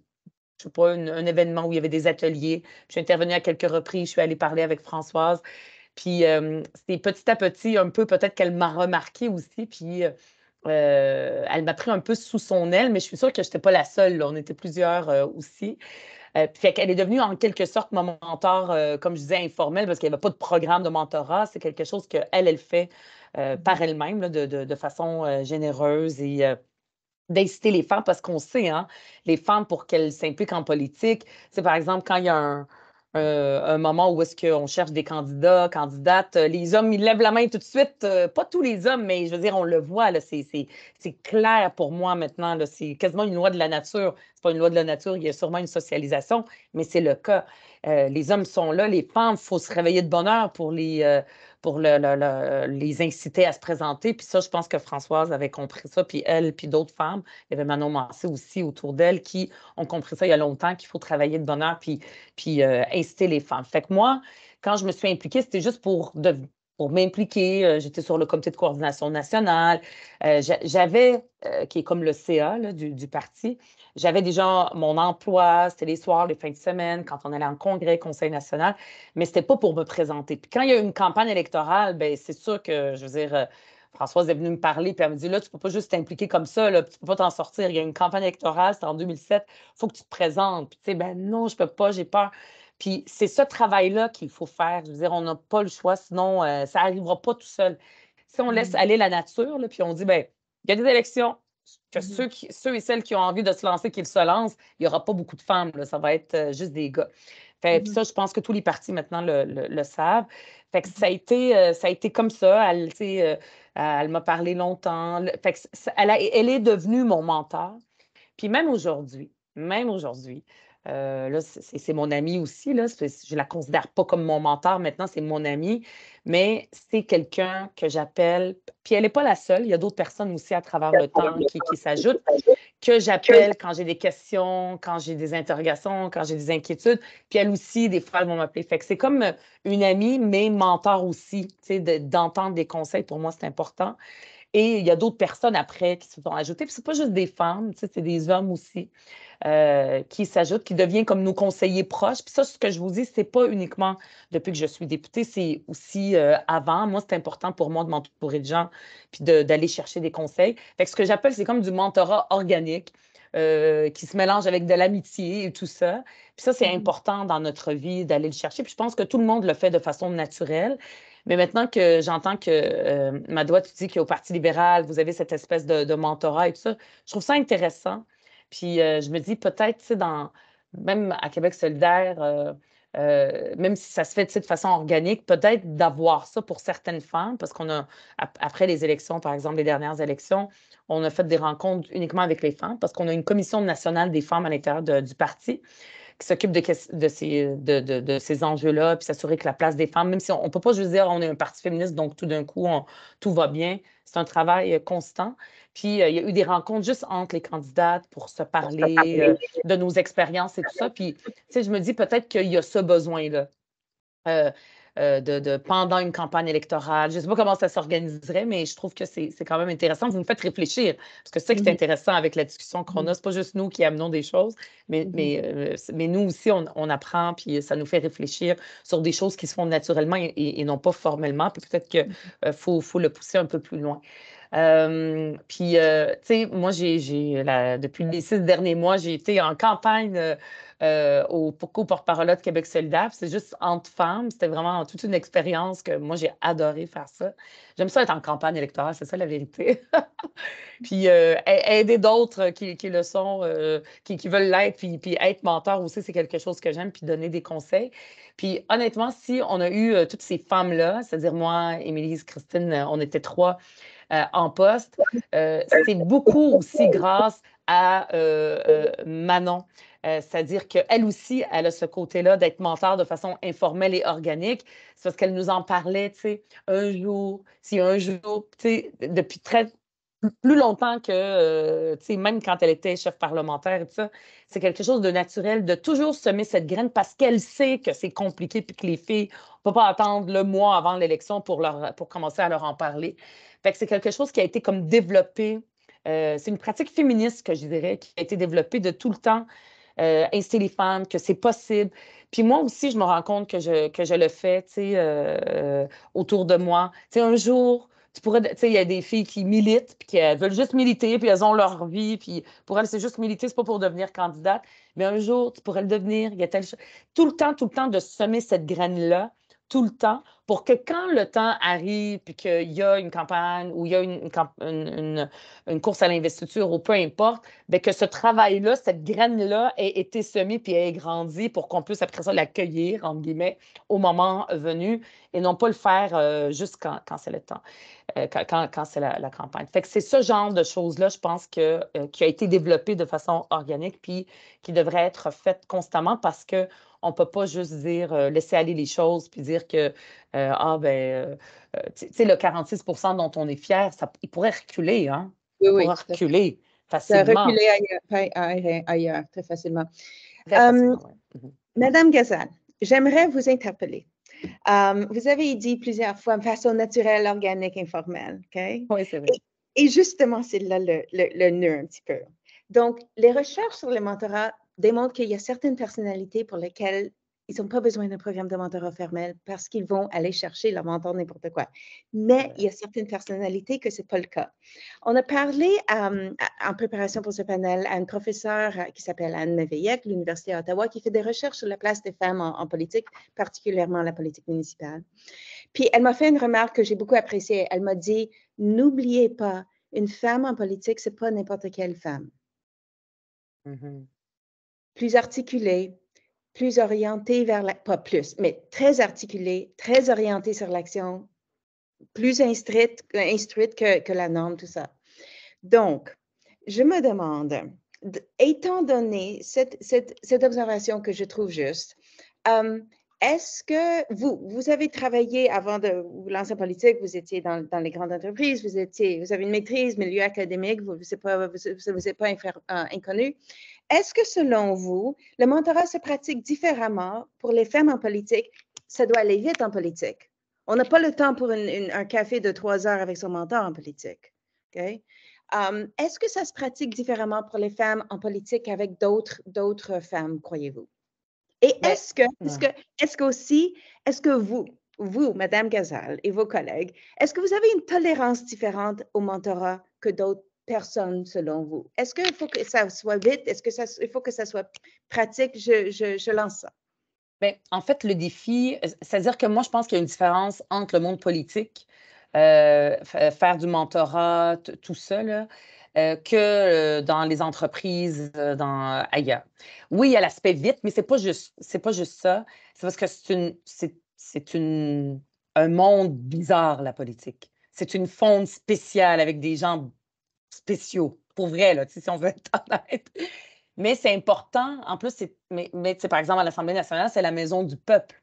je sais pas, un événement où il y avait des ateliers. Puis je suis intervenue à quelques reprises, je suis allée parler avec Françoise. Puis c'est petit à petit, un peu peut-être qu'elle m'a remarqué aussi, puis elle m'a pris un peu sous son aile, mais je suis sûre que je n'étais pas la seule, là. On était plusieurs aussi. Puis elle est devenue en quelque sorte mon mentor, comme je disais, informel, parce qu'il n'y avait pas de programme de mentorat. C'est quelque chose qu'elle, elle fait par elle-même, là, de façon généreuse et d'inciter les femmes, parce qu'on sait, hein, les femmes, pour qu'elles s'impliquent en politique, c'est par exemple quand il y a un moment où est-ce qu'on cherche des candidats, candidates, les hommes, ils lèvent la main tout de suite. Pas tous les hommes, mais je veux dire, on le voit, là, c'est clair pour moi maintenant. Là, c'est quasiment une loi de la nature. C'est pas une loi de la nature, il y a sûrement une socialisation, mais c'est le cas. Les hommes sont là, les femmes, il faut se réveiller de bonne heure pour les inciter à se présenter. Puis ça, je pense que Françoise avait compris ça, puis elle, puis d'autres femmes. Il y avait Manon Massé aussi autour d'elle qui ont compris ça il y a longtemps, qu'il faut travailler de bonne heure, puis inciter les femmes. Fait que moi, quand je me suis impliquée, c'était juste pour m'impliquer. J'étais sur le comité de coordination nationale. J'avais, qui est comme le CA là, du parti, j'avais déjà mon emploi, c'était les soirs, les fins de semaine, quand on allait en congrès, conseil national, mais c'était pas pour me présenter. Puis quand il y a eu une campagne électorale, ben c'est sûr que, je veux dire, Françoise est venue me parler, puis elle me dit, là, tu peux pas juste t'impliquer comme ça, là, tu peux pas t'en sortir. Il y a une campagne électorale, c'était en 2007, il faut que tu te présentes. Puis tu sais, ben non, je peux pas, j'ai peur. Puis c'est ce travail-là qu'il faut faire. Je veux dire, on n'a pas le choix, sinon ça n'arrivera pas tout seul. Si on laisse aller la nature, là, puis on dit, ben il y a des élections, que ceux et celles qui ont envie de se lancer, qu'ils se lancent, il n'y aura pas beaucoup de femmes, là, ça va être juste des gars. Puis ça, je pense que tous les partis maintenant le savent. Fait que ça a été comme ça. Elle, elle m'a parlé longtemps. Fait que elle est devenue mon mentor. Puis même aujourd'hui, là, c'est mon amie aussi, là, je ne la considère pas comme mon mentor maintenant, c'est mon amie, mais c'est quelqu'un que j'appelle, puis elle n'est pas la seule, il y a d'autres personnes aussi à travers le temps qui s'ajoutent, que j'appelle quand j'ai des questions, quand j'ai des interrogations, quand j'ai des inquiétudes, puis elle aussi, des fois, elles vont m'appeler. Fait que c'est comme une amie, mais mentor aussi, tu sais, d'entendre des conseils, pour moi, c'est important. Et il y a d'autres personnes après qui se sont ajoutées. Puis c'est pas juste des femmes, c'est des hommes aussi qui s'ajoutent, qui deviennent comme nos conseillers proches. Puis ça, ce que je vous dis, c'est pas uniquement depuis que je suis députée, c'est aussi avant. Moi, c'est important pour moi de m'entourer de gens puis d'aller chercher des conseils. Fait que ce que j'appelle, c'est comme du mentorat organique. Qui se mélange avec de l'amitié et tout ça. Puis ça, c'est important dans notre vie d'aller le chercher. Puis je pense que tout le monde le fait de façon naturelle. Mais maintenant que j'entends que, Madoua, tu dis qu'au Parti libéral, vous avez cette espèce de mentorat et tout ça, je trouve ça intéressant. Puis je me dis peut-être, tu sais, même à Québec solidaire, même si ça se fait de façon organique, peut-être d'avoir ça pour certaines femmes, parce qu'on a, après les élections, par exemple, les dernières élections, on a fait des rencontres uniquement avec les femmes, parce qu'on a une commission nationale des femmes à l'intérieur du parti qui s'occupe de ces enjeux-là, puis s'assurer que la place des femmes, même si on ne peut pas juste dire on est un parti féministe, donc tout d'un coup, tout va bien. C'est un travail constant. Puis, il y a eu des rencontres juste entre les candidates pour se parler de nos expériences et tout ça. Puis, tu sais, je me dis peut-être qu'il y a ce besoin-là. Pendant une campagne électorale. Je ne sais pas comment ça s'organiserait, mais je trouve que c'est quand même intéressant. Vous me faites réfléchir, parce que c'est ça qui est intéressant avec la discussion qu'on a. Ce n'est pas juste nous qui amenons des choses, mais nous aussi, on apprend, puis ça nous fait réfléchir sur des choses qui se font naturellement et non pas formellement. Puis peut-être qu'il faut le pousser un peu plus loin. Puis, tu sais, moi, depuis les 6 derniers mois, j'ai été en campagne au porte-parole de Québec solidaire. C'est juste entre femmes. C'était vraiment toute une expérience que moi, j'ai adoré faire ça. J'aime ça être en campagne électorale, c'est ça la vérité. Puis aider d'autres qui le sont, qui veulent l'être, puis être mentor aussi, c'est quelque chose que j'aime, puis donner des conseils. Puis honnêtement, si on a eu toutes ces femmes-là, c'est-à-dire moi, Émilie, Christine, on était 3 en poste, c'est beaucoup aussi grâce à Manon. C'est-à-dire qu'elle aussi, elle a ce côté-là d'être mentor de façon informelle et organique. C'est parce qu'elle nous en parlait, tu sais, un jour, tu sais, depuis plus longtemps que, tu sais, même quand elle était chef parlementaire et tout ça, c'est quelque chose de naturel de toujours semer cette graine parce qu'elle sait que c'est compliqué puis que les filles ne peuvent pas attendre le mois avant l'élection pour commencer à leur en parler. Fait que c'est quelque chose qui a été comme développé. C'est une pratique féministe, que je dirais, qui a été développée de tout le temps, inciter les femmes, que c'est possible. Puis moi aussi, je me rends compte que je le fais, tu sais, autour de moi. Tu sais, un jour, tu sais, il y a des filles qui militent, puis qui veulent juste militer, puis elles ont leur vie, puis pour elles, c'est juste militer, c'est pas pour devenir candidate. Mais un jour, tu pourrais le devenir. Il y a tout le temps de semer cette graine-là, tout le temps, pour que quand le temps arrive, puis qu'il y a une campagne ou il y a une course à l'investiture ou peu importe, bien que ce travail-là, cette graine-là ait été semée puis ait grandi pour qu'on puisse après ça l'accueillir, entre guillemets, au moment venu et non pas le faire juste quand c'est le temps, quand c'est la campagne. Fait que c'est ce genre de choses-là, je pense, qui a été développé de façon organique puis qui devrait être fait constamment parce que on ne peut pas juste dire laisser aller les choses puis dire que tu sais, le 46 % dont on est fier, il pourrait reculer, hein? Oui, il pourrait reculer ça facilement. reculer ailleurs très facilement. Très facilement, ouais. Madame Gazal, j'aimerais vous interpeller. Vous avez dit plusieurs fois de façon naturelle, organique, informelle. Okay? Oui, c'est vrai. Et justement, c'est là le nœud un petit peu. Donc, les recherches sur le mentorat démontrent qu'il y a certaines personnalités pour lesquelles ils n'ont pas besoin d'un programme de mentorat formel parce qu'ils vont aller chercher leur mentor n'importe quoi. Mais il y a certaines personnalités que ce n'est pas le cas. On a parlé en préparation pour ce panel à une professeure qui s'appelle Anne Méveillec de l'Université d'Ottawa qui fait des recherches sur la place des femmes en politique, particulièrement la politique municipale. Puis elle m'a fait une remarque que j'ai beaucoup appréciée. Elle m'a dit, n'oubliez pas, une femme en politique, ce n'est pas n'importe quelle femme. Plus articulée, plus orientée vers pas plus, mais très articulée, très orientée sur l'action, plus instruite que la norme, tout ça. Donc, je me demande, étant donné cette observation que je trouve juste, est-ce que vous avez travaillé avant de vous lancer en politique, vous étiez dans les grandes entreprises, vous avez une maîtrise, milieu académique, vous n'êtes pas inconnu. Est-ce que selon vous, le mentorat se pratique différemment pour les femmes en politique? Ça doit aller vite en politique. On n'a pas le temps pour un café de 3 heures avec son mentor en politique. OK? Est-ce que ça se pratique différemment pour les femmes en politique avec d'autres femmes, croyez-vous? Et Ben, est-ce que vous, Madame Gazal et vos collègues, est-ce que vous avez une tolérance différente au mentorat que d'autres personnes selon vous? Est-ce qu'il faut que ça soit vite? Il faut que ça soit pratique? Je lance ça. ben, en fait, le défi, c'est-à-dire que moi, je pense qu'il y a une différence entre le monde politique, faire du mentorat, tout ça, là, que dans les entreprises, ailleurs. Oui, il y a l'aspect vite, mais c'est pas juste ça. C'est parce que un monde bizarre, la politique. C'est une faune spéciale avec des gens spéciaux, pour vrai, là, tu sais, si on veut être honnête. Mais c'est important, en plus, mais tu sais, par exemple, à l'Assemblée nationale, c'est la maison du peuple.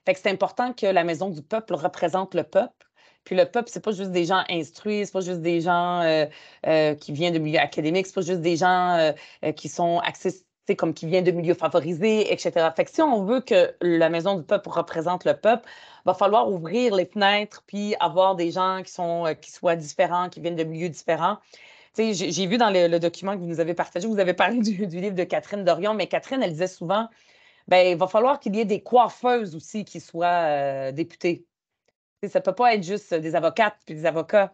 Fait que c'est important que la maison du peuple représente le peuple. Puis le peuple, c'est pas juste des gens instruits, c'est pas juste des gens qui viennent de milieux académiques, c'est pas juste des gens qui sont accessibles, comme qui viennent de milieux favorisés, etc. Fait que si on veut que la maison du peuple représente le peuple, va falloir ouvrir les fenêtres puis avoir des gens qui soient différents, qui viennent de milieux différents. Tu sais, j'ai vu dans le document que vous nous avez partagé, vous avez parlé du livre de Catherine Dorion, mais Catherine, elle disait souvent, ben, il va falloir qu'il y ait des coiffeuses aussi qui soient députées. Tu sais, ça ne peut pas être juste des avocates puis des avocats.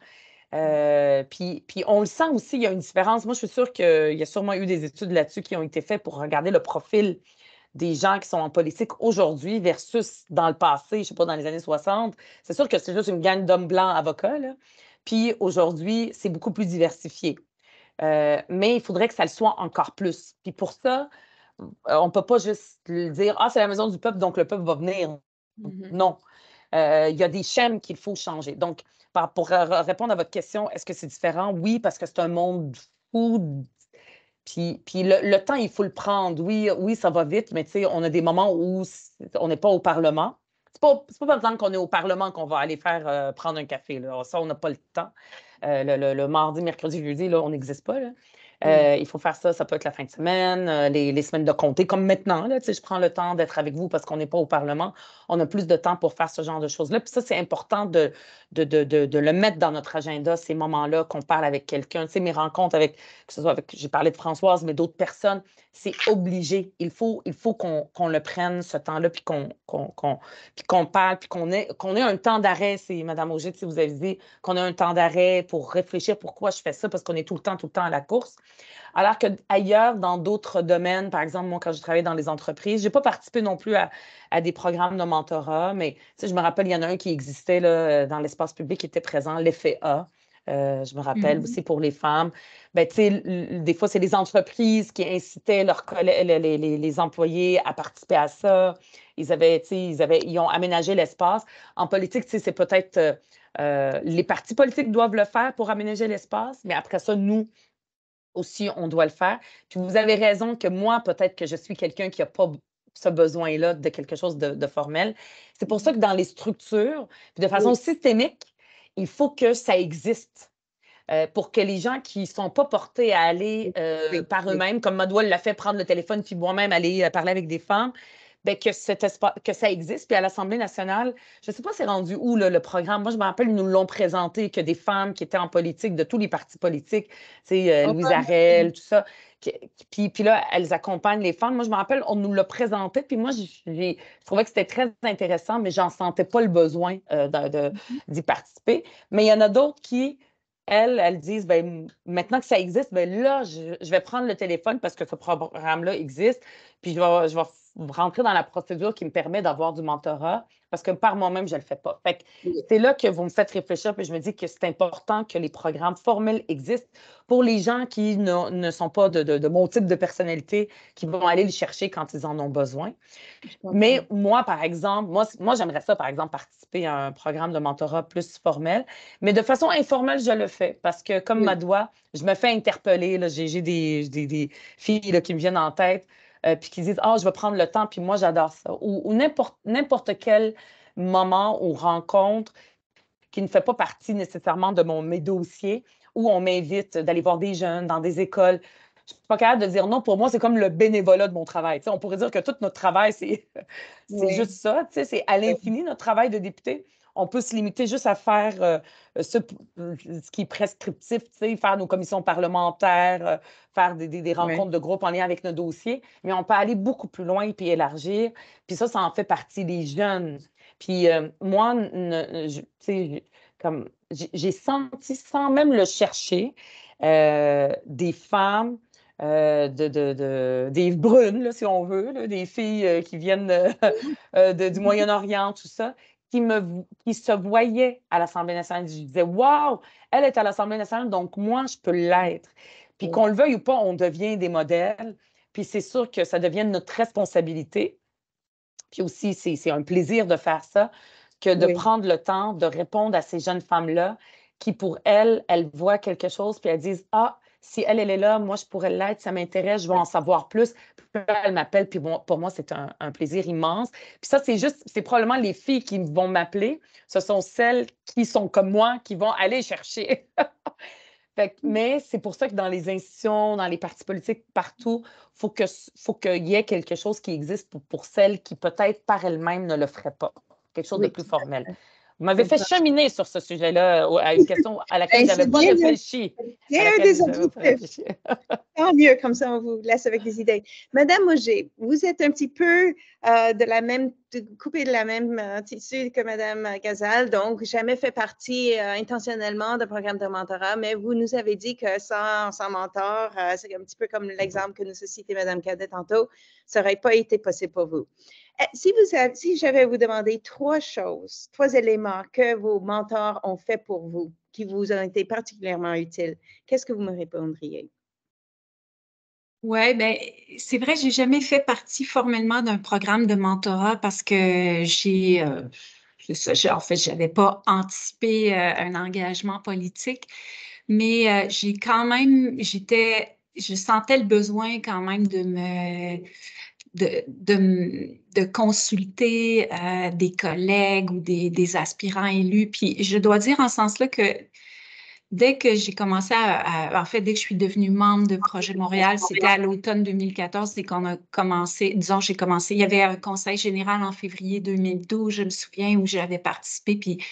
Puis on le sent aussi, il y a une différence. Moi, je suis sûre qu'il y a sûrement eu des études là-dessus qui ont été faites pour regarder le profil des gens qui sont en politique aujourd'hui versus dans le passé, je ne sais pas, dans les années 60. C'est sûr que c'est juste une gang d'hommes blancs avocats, là. Puis aujourd'hui, c'est beaucoup plus diversifié. Mais il faudrait que ça le soit encore plus. Puis pour ça, on ne peut pas juste dire, ah, c'est la maison du peuple, donc le peuple va venir. Non. Il y a des schèmes qu'il faut changer. Donc, pour répondre à votre question, est-ce que c'est différent? Oui, parce que c'est un monde fou. Puis le temps, il faut le prendre. Oui, oui, ça va vite, mais tu sais, on a des moments où on n'est pas au Parlement. C'est pas par exemple qu'on est au Parlement qu'on va aller faire prendre un café, là. Ça, on n'a pas le temps. Le mardi, mercredi, jeudi, là, on n'existe pas, là. Il faut faire ça, ça peut être la fin de semaine, les semaines de comté, comme maintenant, là, tu sais, je prends le temps d'être avec vous parce qu'on n'est pas au Parlement. On a plus de temps pour faire ce genre de choses-là. Puis ça, c'est important de le mettre dans notre agenda, ces moments-là, qu'on parle avec quelqu'un. Tu sais, mes rencontres avec, que ce soit avec, j'ai parlé de Françoise, mais d'autres personnes, c'est obligé. Il faut qu'on le prenne, ce temps-là, puis qu'on parle, puis qu'on ait un temps d'arrêt. C'est Mme Auger, si vous avez dit qu'on a un temps d'arrêt pour réfléchir pourquoi je fais ça, parce qu'on est tout le temps à la course. Alors qu'ailleurs, dans d'autres domaines, par exemple, moi, quand je travaillais dans les entreprises, je n'ai pas participé non plus à des programmes de mentorat, mais je me rappelle, il y en a un qui existait là, dans l'espace public qui était présent, l'effet A. Je me rappelle aussi pour les femmes. Ben, des fois, c'est les entreprises qui incitaient les employés à participer à ça. Ils ont aménagé l'espace. En politique, c'est peut-être les partis politiques doivent le faire pour aménager l'espace, mais après ça, nous aussi, on doit le faire. Puis vous avez raison que moi, peut-être que je suis quelqu'un qui n'a pas ce besoin-là de quelque chose de formel. C'est pour ça que dans les structures, puis de façon systémique, il faut que ça existe. Pour que les gens qui ne sont pas portés à aller par eux-mêmes, comme Madoua l'a fait, prendre le téléphone puis moi-même aller parler avec des femmes, bien, que ça existe. Puis à l'Assemblée nationale, je ne sais pas c'est rendu où là, le programme. Moi, je me rappelle, ils nous l'ont présenté, que des femmes qui étaient en politique, de tous les partis politiques, Louise Arel, tout ça. Puis là, elles accompagnent les femmes. Moi, je me rappelle, on nous l'a présenté, puis moi, je trouvais que c'était très intéressant, mais j'en sentais pas le besoin d'y participer. Mais il y en a d'autres qui elles disent, ben, maintenant que ça existe, ben là, je vais prendre le téléphone parce que ce programme-là existe, puis je vais rentrer dans la procédure qui me permet d'avoir du mentorat parce que par moi-même, je ne le fais pas. Fait que c'est là que vous me faites réfléchir, puis je me dis que c'est important que les programmes formels existent pour les gens qui ne sont pas de mon type de personnalité, qui vont aller les chercher quand ils en ont besoin. Mais moi, par exemple, moi j'aimerais ça, par exemple, participer à un programme de mentorat plus formel, mais de façon informelle, je le fais parce que, comme Madoua, je me fais interpeller. Là, j'ai des filles là, qui me viennent en tête puis qui disent « Ah, je vais prendre le temps, puis moi, j'adore ça. » Ou n'importe quel moment ou rencontre qui ne fait pas partie nécessairement de mes dossiers, où on m'invite d'aller voir des jeunes dans des écoles. Je ne suis pas capable de dire non. Pour moi, c'est comme le bénévolat de mon travail. Tu sais, on pourrait dire que tout notre travail, c'est juste ça. Tu sais, c'est à l'infini, notre travail de député. on peut se limiter juste à faire ce qui est prescriptif, faire nos commissions parlementaires, faire des rencontres de groupe en lien avec nos dossiers, mais on peut aller beaucoup plus loin puis élargir. Puis ça en fait partie des jeunes. Puis moi, comme j'ai senti, sans même le chercher, des femmes, des brunes, là, si on veut, là, des filles qui viennent du Moyen-Orient, tout ça, qui se voyaient à l'Assemblée nationale. Je disais, wow, elle est à l'Assemblée nationale, donc moi, je peux l'être. Puis qu'on le veuille ou pas, on devient des modèles. Puis c'est sûr que ça devient notre responsabilité. Puis aussi, c'est un plaisir de faire ça, que de prendre le temps de répondre à ces jeunes femmes-là qui, pour elles voient quelque chose, puis elles disent, ah, si elle est là, moi, je pourrais l'être, ça m'intéresse, je veux en savoir plus. Puis elle m'appelle, puis bon, pour moi, c'est un plaisir immense. Puis ça, c'est probablement les filles qui vont m'appeler. Ce sont celles qui sont comme moi, qui vont aller chercher. Mais c'est pour ça que dans les institutions, dans les partis politiques, partout, faut qu'il y ait quelque chose qui existe pour celles qui, peut-être, par elles-mêmes, ne le feraient pas. Quelque chose de plus formel. Vous m'avez fait cheminer sur ce sujet-là, à une question à laquelle je n'avais pas réfléchi. C'est un des objectifs. Tant mieux, comme ça, on vous laisse avec des idées. Madame Auger, vous êtes un petit peu coupée de la même tissu que Madame Gazal, donc jamais fait partie intentionnellement d'un programme de mentorat, mais vous nous avez dit que sans mentor, c'est un petit peu comme l'exemple que nous a cité Madame Cadet tantôt, ça n'aurait pas été possible pour vous. Si j'avais à vous demander trois éléments que vos mentors ont fait pour vous, qui vous ont été particulièrement utiles, qu'est-ce que vous me répondriez? Oui, bien, c'est vrai, j'ai jamais fait partie formellement d'un programme de mentorat parce que en fait, j'avais pas anticipé un engagement politique, mais j'ai quand même, je sentais le besoin quand même de consulter des collègues ou des aspirants élus. Puis je dois dire en ce sens-là que dès que j'ai commencé en fait, dès que je suis devenue membre de Projet Montréal, c'était à l'automne 2014, c'est qu'on a commencé, disons, il y avait un conseil général en février 2012, je me souviens, où j'avais participé, puis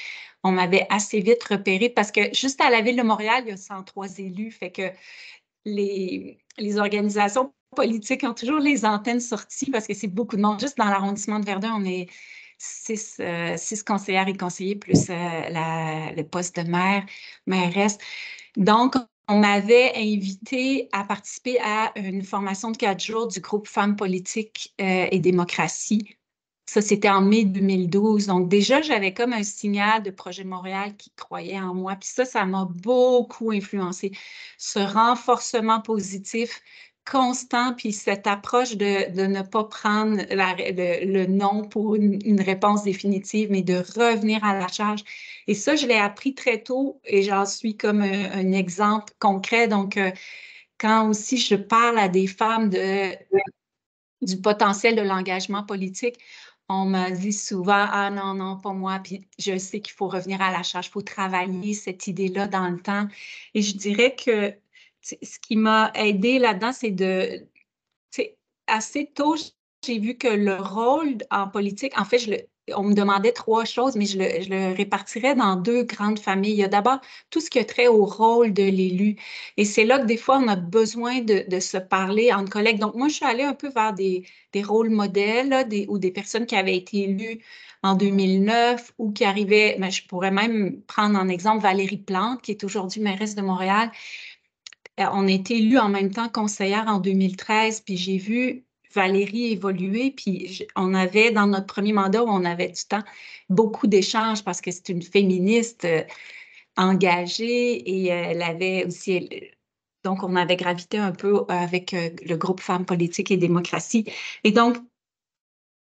on m'avait assez vite repéré parce que juste à la Ville de Montréal, il y a 103 élus, fait que les organisations politiques ont toujours les antennes sorties parce que c'est beaucoup de monde. Juste dans l'arrondissement de Verdun, on est 6 conseillères et conseillers plus le poste de mairesse. Donc, on m'avait invité à participer à une formation de 4 jours du groupe Femmes politiques et démocratie. Ça, c'était en mai 2012. Donc, déjà, j'avais comme un signal de Projet Montréal qui croyait en moi. Puis ça m'a beaucoup influencé. Ce renforcement positif constant, puis cette approche de ne pas prendre le non pour une réponse définitive, mais de revenir à la charge. Et ça, je l'ai appris très tôt et j'en suis comme un exemple concret. Donc, quand aussi je parle à des femmes du potentiel de l'engagement politique, on me dit souvent, ah non, non, pas moi. Puis je sais qu'il faut revenir à la charge, il faut travailler cette idée-là dans le temps. Et je dirais que ce qui m'a aidé là-dedans, assez tôt, j'ai vu que le rôle en politique, en fait, on me demandait 3 choses, mais je le répartirais dans 2 grandes familles. Il y a d'abord tout ce qui a trait au rôle de l'élu. Et c'est là que des fois, on a besoin de se parler entre collègues. Donc, moi, je suis allée un peu vers des rôles modèles là, ou des personnes qui avaient été élues en 2009 ou qui arrivaient, mais je pourrais même prendre en exemple Valérie Plante, qui est aujourd'hui mairesse de Montréal. On a été élus en même temps conseillère en 2013, puis j'ai vu Valérie évoluer, puis on avait, dans notre premier mandat, où on avait du temps, beaucoup d'échanges parce que c'est une féministe engagée et elle avait aussi... Donc, on avait gravité un peu avec le groupe Femmes politiques et démocratie. Et donc,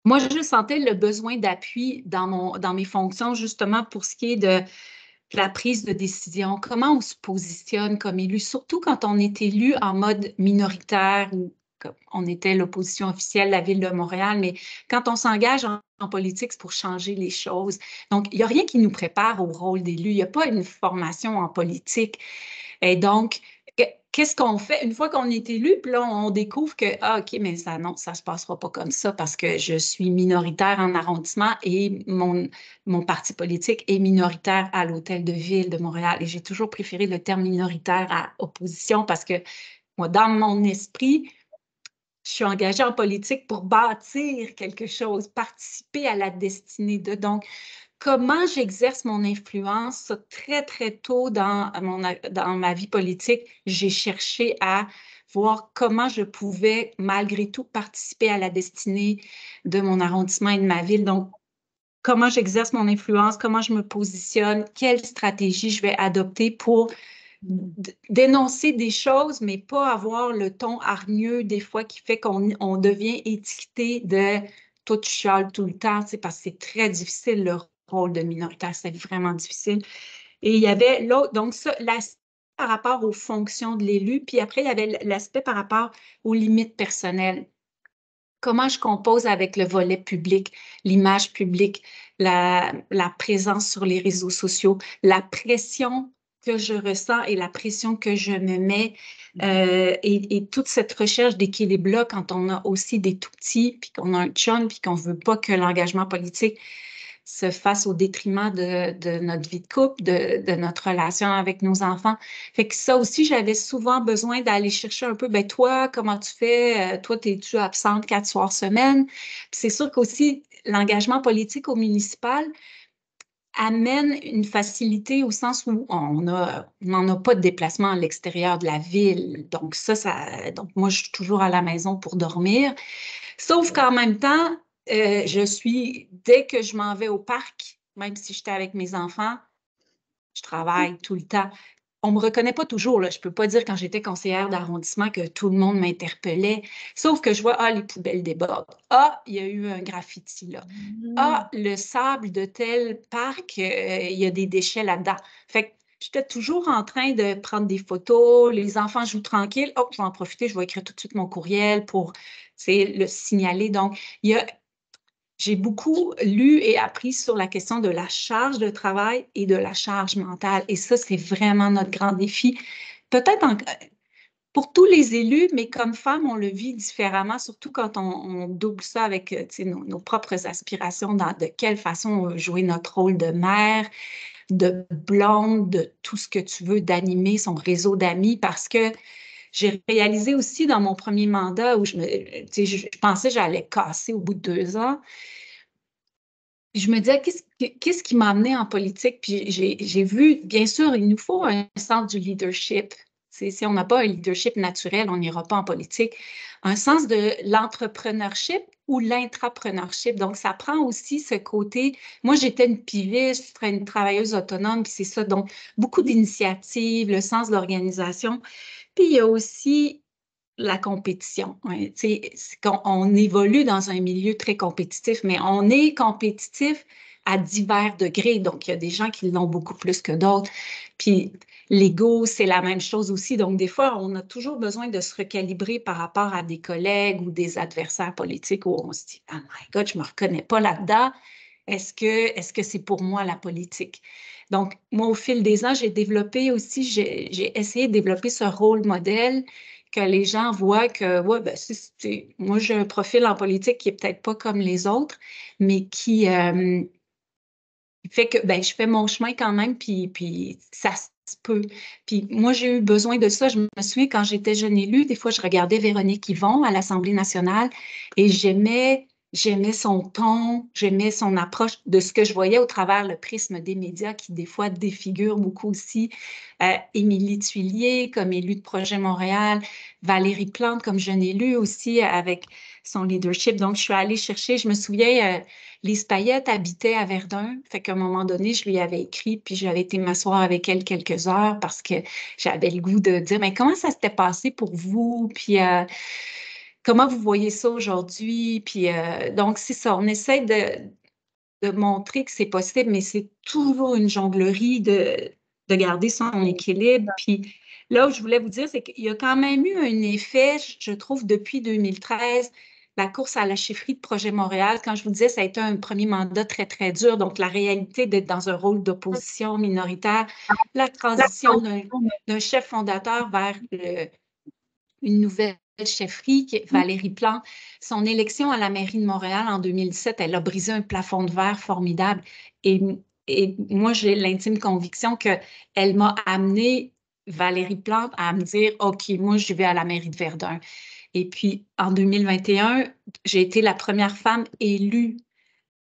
moi, je sentais le besoin d'appui dans mes fonctions, justement pour ce qui est de la prise de décision, comment on se positionne comme élu, surtout quand on est élu en mode minoritaire ou on était l'opposition officielle de la Ville de Montréal, mais quand on s'engage en politique, c'est pour changer les choses. Donc, il n'y a rien qui nous prépare au rôle d'élu. Il n'y a pas une formation en politique. Et donc, qu'est-ce qu'on fait une fois qu'on est élu? Puis là, on découvre que, OK, mais ça, non, ça se passera pas comme ça parce que je suis minoritaire en arrondissement et mon parti politique est minoritaire à l'Hôtel de Ville de Montréal. Et j'ai toujours préféré le terme minoritaire à opposition parce que moi, dans mon esprit, je suis engagée en politique pour bâtir quelque chose, participer à la destinée de. Donc, comment j'exerce mon influence, ça, très, très tôt dans ma vie politique, j'ai cherché à voir comment je pouvais, malgré tout, participer à la destinée de mon arrondissement et de ma ville. Donc, comment j'exerce mon influence, comment je me positionne, quelle stratégie je vais adopter pour dénoncer des choses, mais pas avoir le ton hargneux des fois qui fait qu'on devient étiqueté de « toi, tu chiales tout le temps », parce que c'est très difficile le rôle de minoritaire, c'est vraiment difficile. Et il y avait l'autre, donc ça, l'aspect par rapport aux fonctions de l'élu, puis après, il y avait l'aspect par rapport aux limites personnelles. Comment je compose avec le volet public, l'image publique, la présence sur les réseaux sociaux, la pression que je ressens et la pression que je me mets et toute cette recherche d'équilibre-là quand on a aussi des tout-petits, puis qu'on a un chum, puis qu'on ne veut pas que l'engagement politique se fasse au détriment de notre vie de couple, de notre relation avec nos enfants. Fait que ça aussi, j'avais souvent besoin d'aller chercher un peu, ben toi, comment tu fais? Toi, es-tu absente 4 soirs semaine? Puis c'est sûr qu'aussi, l'engagement politique au municipal amène une facilité au sens où on n'en a pas de déplacement à l'extérieur de la ville. Donc donc moi, je suis toujours à la maison pour dormir. Sauf qu'en même temps, dès que je m'en vais au parc, même si j'étais avec mes enfants, je travaille tout le temps. On ne me reconnaît pas toujours, là. Je ne peux pas dire quand j'étais conseillère d'arrondissement que tout le monde m'interpellait. Sauf que je vois, les poubelles débordent. Il y a eu un graffiti là. Le sable de tel parc, il y a des déchets là-dedans. Fait que j'étais toujours en train de prendre des photos. Les enfants jouent tranquille. Je vais en profiter, je vais écrire tout de suite mon courriel pour le signaler. Donc, j'ai beaucoup lu et appris sur la question de la charge de travail et de la charge mentale. Et ça, c'est vraiment notre grand défi. Peut-être pour tous les élus, mais comme femme, on le vit différemment, surtout quand on double ça avec nos propres aspirations, de quelle façon on veut jouer notre rôle de mère, de blonde, de tout ce que tu veux, d'animer son réseau d'amis, parce que j'ai réalisé aussi dans mon premier mandat où je pensais que j'allais casser au bout de 2 ans. Puis je me disais, qu'est-ce qui m'a amené en politique? Puis j'ai vu, bien sûr, il nous faut un sens du leadership. Si on n'a pas un leadership naturel, on n'ira pas en politique. Un sens de l'entrepreneurship ou l'intrapreneurship. Donc, ça prend aussi ce côté. Moi, j'étais une piviste, une travailleuse autonome, puis c'est ça. Donc, beaucoup d'initiatives, le sens de l'organisation. Puis, il y a aussi la compétition. Ouais. On évolue dans un milieu très compétitif, mais on est compétitif à divers degrés. Donc, il y a des gens qui l'ont beaucoup plus que d'autres. Puis, l'ego, c'est la même chose aussi. Donc, des fois, on a toujours besoin de se recalibrer par rapport à des collègues ou des adversaires politiques où on se dit « Oh my God, je ne me reconnais pas là-dedans. Est-ce que c'est pour moi la politique? » Donc, moi, au fil des ans, j'ai essayé de développer ce rôle modèle que les gens voient que, ouais, ben, moi, j'ai un profil en politique qui est peut-être pas comme les autres, mais qui fait que ben, je fais mon chemin quand même, puis ça se peut. Puis moi, j'ai eu besoin de ça. Je me souviens, quand j'étais jeune élue, des fois, je regardais Véronique Yvon à l'Assemblée nationale et j'aimais son ton, j'aimais son approche de ce que je voyais au travers le prisme des médias qui, des fois, défigure beaucoup aussi. Émilie Tuilier, comme élue de Projet Montréal, Valérie Plante, comme jeune élue aussi, avec son leadership. Donc, je suis allée chercher, je me souviens, Lise Payette habitait à Verdun. Fait qu'à un moment donné, je lui avais écrit, puis j'avais été m'asseoir avec elle quelques heures parce que j'avais le goût de dire, mais comment ça s'était passé pour vous? Puis, comment vous voyez ça aujourd'hui? Puis, donc, c'est ça. On essaie de montrer que c'est possible, mais c'est toujours une jonglerie de garder son équilibre. Puis, là où je voulais vous dire, c'est qu'il y a quand même eu un effet, je trouve, depuis 2013, la course à la chefferie de Projet Montréal. Quand je vous disais, ça a été un premier mandat très, très dur. Donc, la réalité d'être dans un rôle d'opposition minoritaire, la transition d'un chef fondateur vers une nouvelle chefferie, Valérie Plante. Son élection à la mairie de Montréal en 2017, elle a brisé un plafond de verre formidable. Et moi, j'ai l'intime conviction qu'elle m'a amené, Valérie Plante, à me dire, OK, moi, je vais à la mairie de Verdun. Et puis, en 2021, j'ai été la première femme élue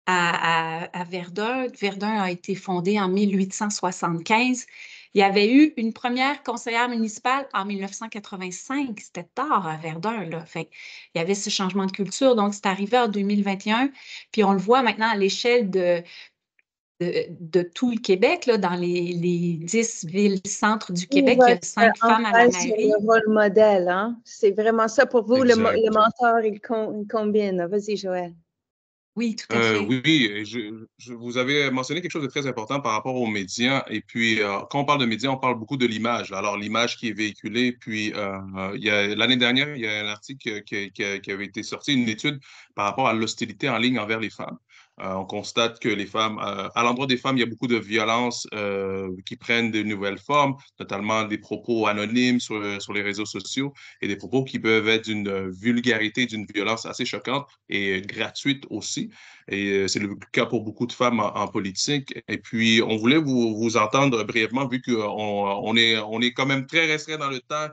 à Verdun. Verdun a été fondée en 1875. Il y avait eu une première conseillère municipale en 1985. C'était tard à Verdun, là. Fait il y avait ce changement de culture. Donc, c'est arrivé en 2021. Puis, on le voit maintenant à l'échelle de tout le Québec, là, dans les 10 villes-centres du Québec, il y a 5 femmes à la mairie. Le rôle modèle, hein? C'est vraiment ça pour vous, le Exact. mentor, il combine. Vas-y, Joël. Oui, tout à fait. Oui, et vous avez mentionné quelque chose de très important par rapport aux médias. Et puis, quand on parle de médias, on parle beaucoup de l'image. Alors, l'image qui est véhiculée. Puis, l'année dernière, il y a un article qui avait été sorti, une étude par rapport à l'hostilité en ligne envers les femmes. On constate que les femmes, à l'endroit des femmes, il y a beaucoup de violences qui prennent de nouvelles formes, notamment des propos anonymes sur les réseaux sociaux et des propos qui peuvent être d'une vulgarité, d'une violence assez choquante et gratuite aussi. Et c'est le cas pour beaucoup de femmes en politique. Et puis, on voulait vous entendre brièvement, vu qu'on est quand même très restreint dans le temps,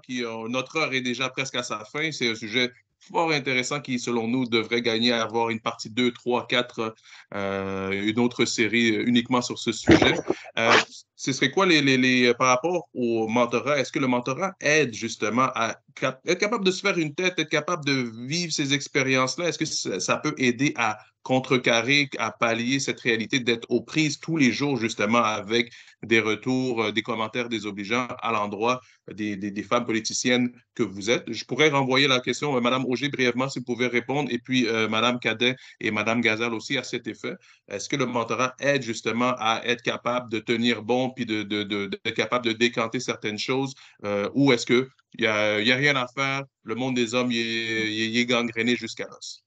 notre heure est déjà presque à sa fin. C'est un sujet fort intéressant qui, selon nous, devrait gagner à avoir une partie 2, 3, 4, une autre série uniquement sur ce sujet. Ce serait quoi par rapport au mentorat? Est-ce que le mentorat aide justement à être capable de se faire une tête, être capable de vivre ces expériences-là? Est-ce que ça peut aider à contrecarrer, à pallier cette réalité d'être aux prises tous les jours justement avec des retours, des commentaires désobligeants à l'endroit des femmes politiciennes que vous êtes? Je pourrais renvoyer la question à Mme Auger brièvement si vous pouvez répondre, et puis Mme Cadet et Mme Gazal aussi à cet effet. Est-ce que le mentorat aide justement à être capable de tenir bon puis d'être capable de décanter certaines choses, ou est-ce qu'il n'y a rien à faire, le monde des hommes il est gangréné jusqu'à l'os?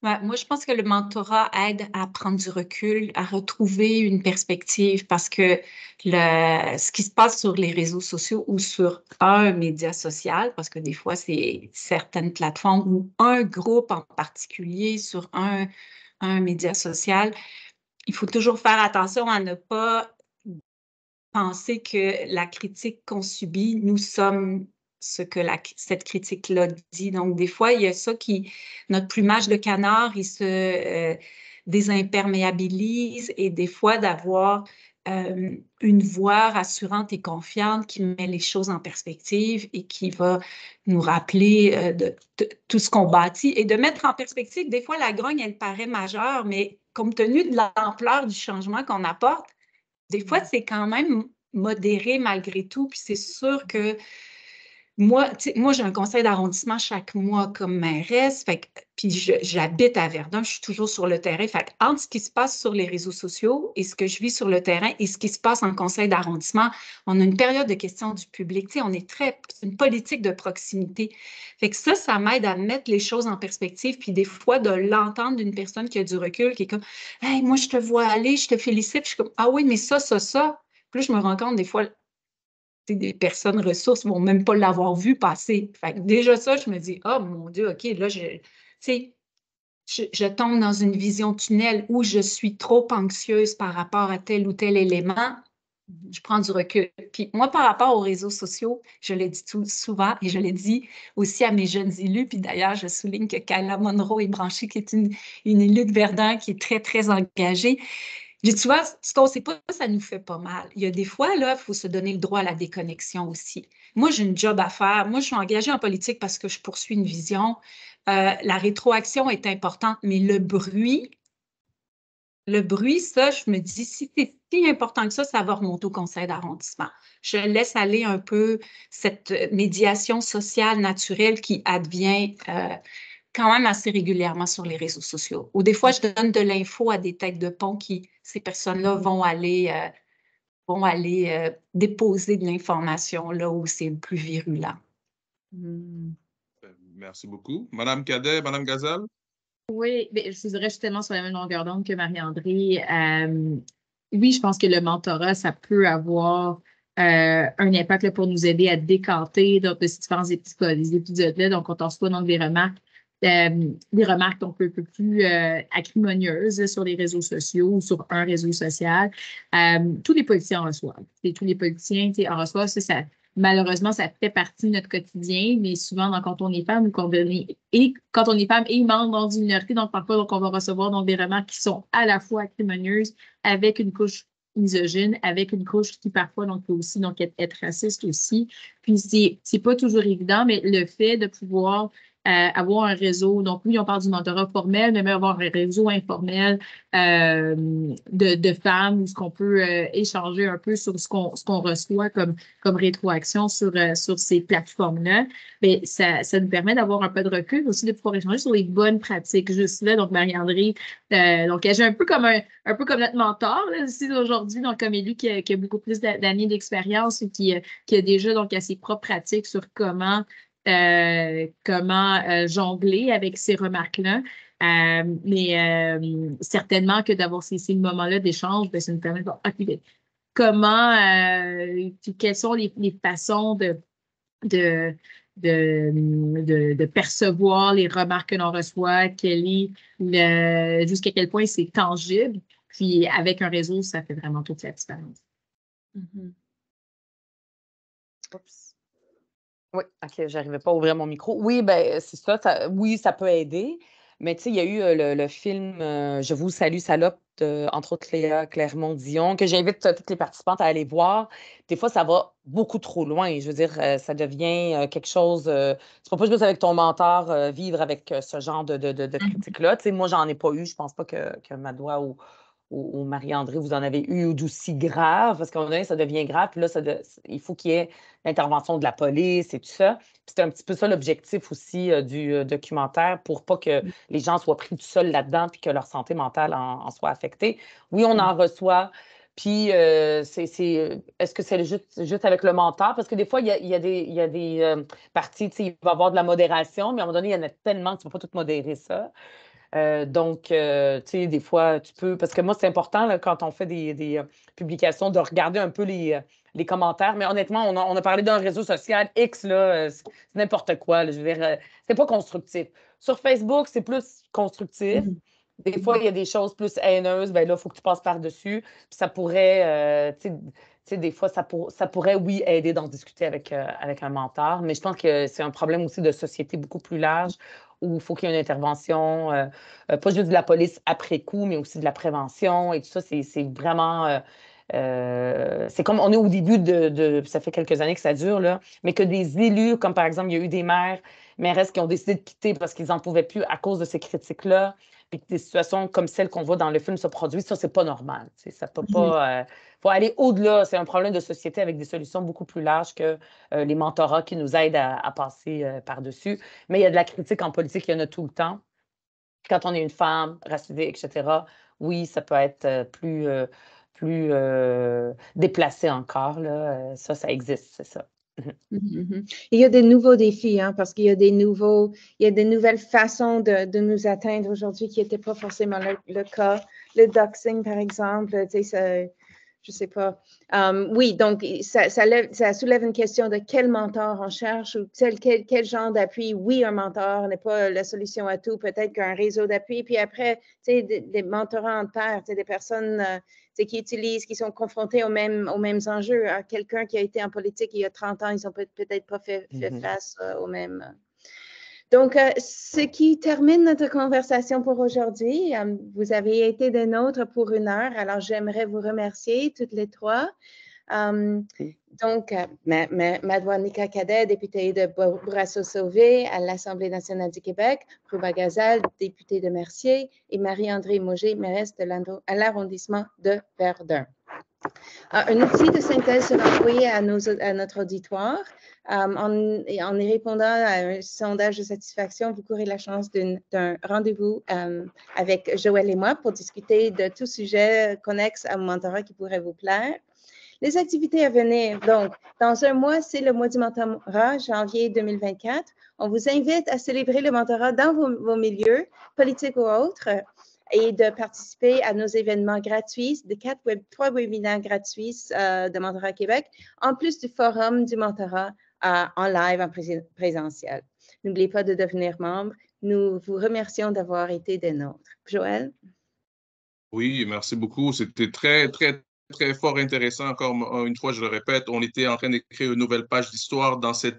Ouais, moi, je pense que le mentorat aide à prendre du recul, à retrouver une perspective parce que ce qui se passe sur les réseaux sociaux ou sur un média social, parce que des fois, c'est certaines plateformes ou un groupe en particulier sur un média social, il faut toujours faire attention à ne pas penser que la critique qu'on subit, nous sommes ce que cette critique-là dit. Donc, des fois, il y a ça notre plumage de canard, il se désimperméabilise et des fois d'avoir une voix rassurante et confiante qui met les choses en perspective et qui va nous rappeler de tout ce qu'on bâtit et de mettre en perspective, des fois, la grogne, elle paraît majeure, mais compte tenu de l'ampleur du changement qu'on apporte, des fois, c'est quand même modéré malgré tout. Puis c'est sûr que moi, j'ai un conseil d'arrondissement chaque mois comme mairesse. Puis j'habite à Verdun, je suis toujours sur le terrain. Fait entre ce qui se passe sur les réseaux sociaux et ce que je vis sur le terrain et ce qui se passe en conseil d'arrondissement, on a une période de questions du public. C'est une politique de proximité. Fait que ça m'aide à mettre les choses en perspective. Puis des fois, de l'entendre d'une personne qui a du recul, qui est comme « Hey, moi, je te vois aller, je te félicite. » Puis je suis comme « Ah oui, mais ça. » Puis là, je me rends compte des fois, des personnes ressources ne vont même pas l'avoir vu passer. Fait que déjà ça, je me dis, oh mon Dieu, OK, là, je tombe dans une vision tunnel où je suis trop anxieuse par rapport à tel ou tel élément. Je prends du recul. Puis moi, par rapport aux réseaux sociaux, je le dis souvent et je le dis aussi à mes jeunes élus. Puis d'ailleurs, je souligne que Kayla Monroe est branchée, qui est une élue de Verdun qui est très, très engagée. Tu vois, ce qu'on ne sait pas, ça nous fait pas mal. Il y a des fois, là, il faut se donner le droit à la déconnexion aussi. Moi, j'ai une job à faire. Moi, je suis engagée en politique parce que je poursuis une vision. La rétroaction est importante, mais le bruit, ça, je me dis, si c'est si important que ça va remonter au conseil d'arrondissement. Je laisse aller un peu cette médiation sociale naturelle qui advient quand même assez régulièrement sur les réseaux sociaux. Ou des fois, je donne de l'info à des têtes de pont ces personnes-là vont aller déposer de l'information là où c'est le plus virulent. Merci beaucoup. Madame Cadet, Madame Gazal? Oui, bien, je vous dirais, je suis tellement sur la même longueur d'onde que Marie-André. Oui, je pense que le mentorat, ça peut avoir un impact là, pour nous aider à décanter donc, de ces différents épisodes-là. Donc, quand on reçoit donc, des remarques donc, un peu plus acrimonieuses sur les réseaux sociaux ou sur un réseau social, tous les politiciens en reçoivent. Et tous les politiciens en reçoivent. Malheureusement, ça fait partie de notre quotidien, mais souvent, donc, quand on est femme ou quand on est femme et membre d'une minorité, donc parfois, donc, on va recevoir donc, des remarques qui sont à la fois acrimonieuses avec une couche misogyne, avec une couche qui parfois donc, peut aussi donc, être raciste aussi. Puis, c'est pas toujours évident, mais le fait de pouvoir avoir un réseau, donc oui, on parle du mentorat formel, mais même avoir un réseau informel de femmes où ce qu'on peut échanger un peu sur ce qu'on reçoit comme rétroaction sur ces plateformes-là, mais ça nous permet d'avoir un peu de recul aussi, de pouvoir échanger sur les bonnes pratiques. Juste là, donc Marie-André, donc elle agit un peu comme notre mentor là, ici aujourd'hui, donc comme élu qui a beaucoup plus d'années d'expérience et qui a déjà donc à ses propres pratiques sur comment jongler avec ces remarques-là. Mais certainement que d'avoir ces moments-là d'échange, ça nous permet de voir quelles sont les façons de percevoir les remarques que l'on reçoit, jusqu'à quel point c'est tangible. Puis avec un réseau, ça fait vraiment toute la différence. Mm-hmm. Oups. Oui, OK, j'arrivais pas à ouvrir mon micro. Oui, ben c'est ça, oui, ça peut aider. Mais tu sais, il y a eu le film Je vous salue, salope, entre autres Cléa Clermont-Dion, que j'invite toutes les participantes à aller voir. Des fois, ça va beaucoup trop loin. Je veux dire, ça devient quelque chose. Tu peux pas juste avec ton mentor vivre avec ce genre de critiques-là. Tu sais, moi, j'en ai pas eu. Je pense pas que Madoua ou Marie-André, vous en avez eu ou d'aussi grave, parce qu'à un moment donné, ça devient grave, puis là, il faut qu'il y ait l'intervention de la police et tout ça. Puis c'est un petit peu ça l'objectif aussi du documentaire, pour pas que les gens soient pris tout seuls là-dedans, puis que leur santé mentale en soit affectée. Oui, on en reçoit, puis est-ce que c'est juste avec le mentor? Parce que des fois, il y a des parties, tu sais, il va y avoir de la modération, mais à un moment donné, il y en a tellement que tu ne peux pas tout modérer ça. Donc, tu sais, des fois, tu peux. Parce que moi, c'est important là, quand on fait des publications de regarder un peu les commentaires. Mais honnêtement, on a parlé d'un réseau social X, là, c'est n'importe quoi. Là, je veux dire, c'est pas constructif. Sur Facebook, c'est plus constructif. Des fois, il y a des choses plus haineuses. Ben là, il faut que tu passes par-dessus. Puis ça pourrait, tu sais, des fois, ça pourrait, oui, aider d'en discuter avec un mentor. Mais je pense que c'est un problème aussi de société beaucoup plus large où il faut qu'il y ait une intervention, pas juste de la police après coup, mais aussi de la prévention et tout ça. C'est vraiment. C'est comme on est au début ça fait quelques années que ça dure, là, mais que des élus, comme par exemple, il y a eu des mairesses qui ont décidé de quitter parce qu'ils n'en pouvaient plus à cause de ces critiques-là, puis que des situations comme celles qu'on voit dans le film se produisent, ça, c'est pas normal. Ça peut pas. Faut aller au-delà. C'est un problème de société avec des solutions beaucoup plus larges que les mentorats qui nous aident à passer par-dessus. Mais il y a de la critique en politique, il y en a tout le temps. Quand on est une femme, racisée, etc., oui, ça peut être plus déplacé encore. Là. Ça existe, c'est ça. Il y a des nouveaux défis, hein, parce qu'il y a des nouvelles façons de nous atteindre aujourd'hui qui n'étaient pas forcément le cas. Le doxing, par exemple, tu sais, je ne sais pas. Oui, donc ça soulève une question de quel mentor on cherche ou quel genre d'appui. Oui, un mentor n'est pas la solution à tout, peut-être qu'un réseau d'appui. Puis après, tu sais, des mentorats en pair, tu sais, des personnes qui sont confrontés aux mêmes enjeux. Hein. Quelqu'un qui a été en politique il y a 30 ans, ils n'ont peut-être pas fait face aux mêmes. Donc, ce qui termine notre conversation pour aujourd'hui. Vous avez été des nôtres pour 1 heure, alors j'aimerais vous remercier toutes les trois. Donc, Madoua Nika Cadet, députée de Bourassa-Sauvé à l'Assemblée nationale du Québec, Rouba Gazal, députée de Mercier, et Marie-André Mauger, mairesse à l'arrondissement de Verdun. Un outil de synthèse sera envoyé à notre auditoire. En y répondant à un sondage de satisfaction, vous courez la chance d'un rendez-vous avec Joël et moi pour discuter de tout sujet connexe à mon mentorat qui pourrait vous plaire. Les activités à venir, donc, dans 1 mois, c'est le mois du mentorat, janvier 2024. On vous invite à célébrer le mentorat dans vos milieux, politiques ou autres, et de participer à nos événements gratuits, de 3 webinaires gratuits de Mentorat Québec, en plus du forum du mentorat en live, en présentiel. N'oubliez pas de devenir membre. Nous vous remercions d'avoir été des nôtres. Joël? Oui, merci beaucoup. C'était très, très, très fort intéressant. Encore une fois, je le répète, on était en train d'écrire une nouvelle page d'histoire dans ces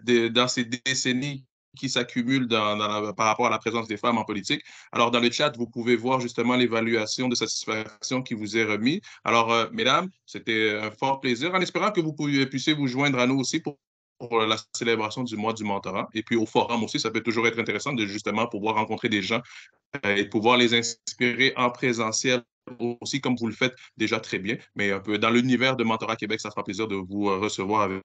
décennies qui s'accumulent par rapport à la présence des femmes en politique. Alors, dans le chat, vous pouvez voir justement l'évaluation de satisfaction qui vous est remise. Alors, mesdames, c'était un fort plaisir, en espérant que vous puissiez vous joindre à nous aussi pour la célébration du mois du mentorat. Et puis au forum aussi, ça peut toujours être intéressant de justement pouvoir rencontrer des gens et pouvoir les inspirer en présentiel aussi, comme vous le faites déjà très bien, mais un peu dans l'univers de Mentorat Québec, ça fera plaisir de vous recevoir avec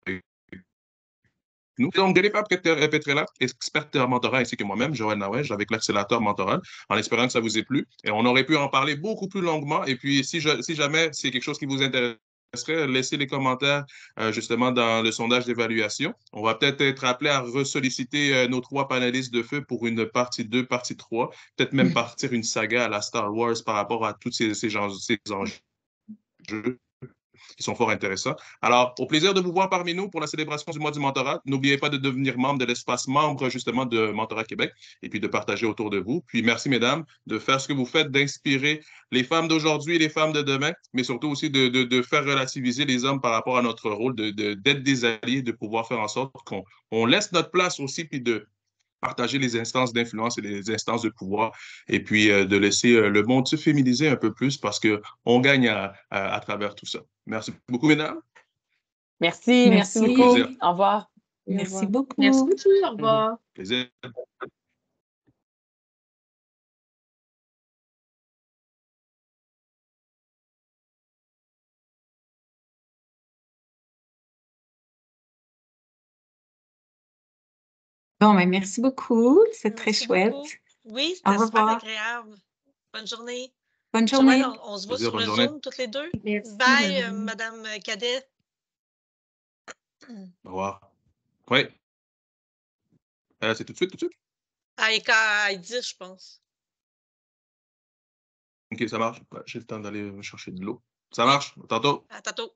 nous. Donc, Jennifer Petrella, experte en mentorat, ainsi que moi-même, Joël Nawège, avec l'accélérateur mentoral, en espérant que ça vous ait plu. Et on aurait pu en parler beaucoup plus longuement. Et puis, si jamais c'est quelque chose qui vous intéresse, laissez les commentaires justement dans le sondage d'évaluation. On va peut-être être appelé à ressolliciter nos 3 panélistes de feu pour une partie 2, partie 3, peut-être même partir une saga à la Star Wars par rapport à tous ces enjeux qui sont fort intéressants. Alors, au plaisir de vous voir parmi nous pour la célébration du mois du mentorat. N'oubliez pas de devenir membre de l'espace membre justement de Mentorat Québec et puis de partager autour de vous. Puis merci, mesdames, de faire ce que vous faites, d'inspirer les femmes d'aujourd'hui et les femmes de demain, mais surtout aussi de faire relativiser les hommes par rapport à notre rôle, d'être des alliés, de pouvoir faire en sorte qu'on laisse notre place aussi, puis de partager les instances d'influence et les instances de pouvoir, et puis de laisser le monde se féminiser un peu plus parce qu'on gagne à travers tout ça. Merci beaucoup, mesdames. Merci Merci. beaucoup. Plaisir. Au revoir. Merci beaucoup. Merci beaucoup. Au revoir. Plaisir. Bon, ben, merci beaucoup. C'est très Merci chouette. beaucoup. Oui, Au c'était super revoir. agréable. Bonne journée. Bonne journée. Joël, on se voit Plaisir, sur bonne le journée. Zoom toutes les deux. Merci. Bye, Bonne journée. Madame Cadet. Au revoir. Oui. C'est tout de suite, tout de suite? À 10, je pense. OK, ça marche. J'ai le temps d'aller chercher de l'eau. Ça marche. Tantôt. À tantôt.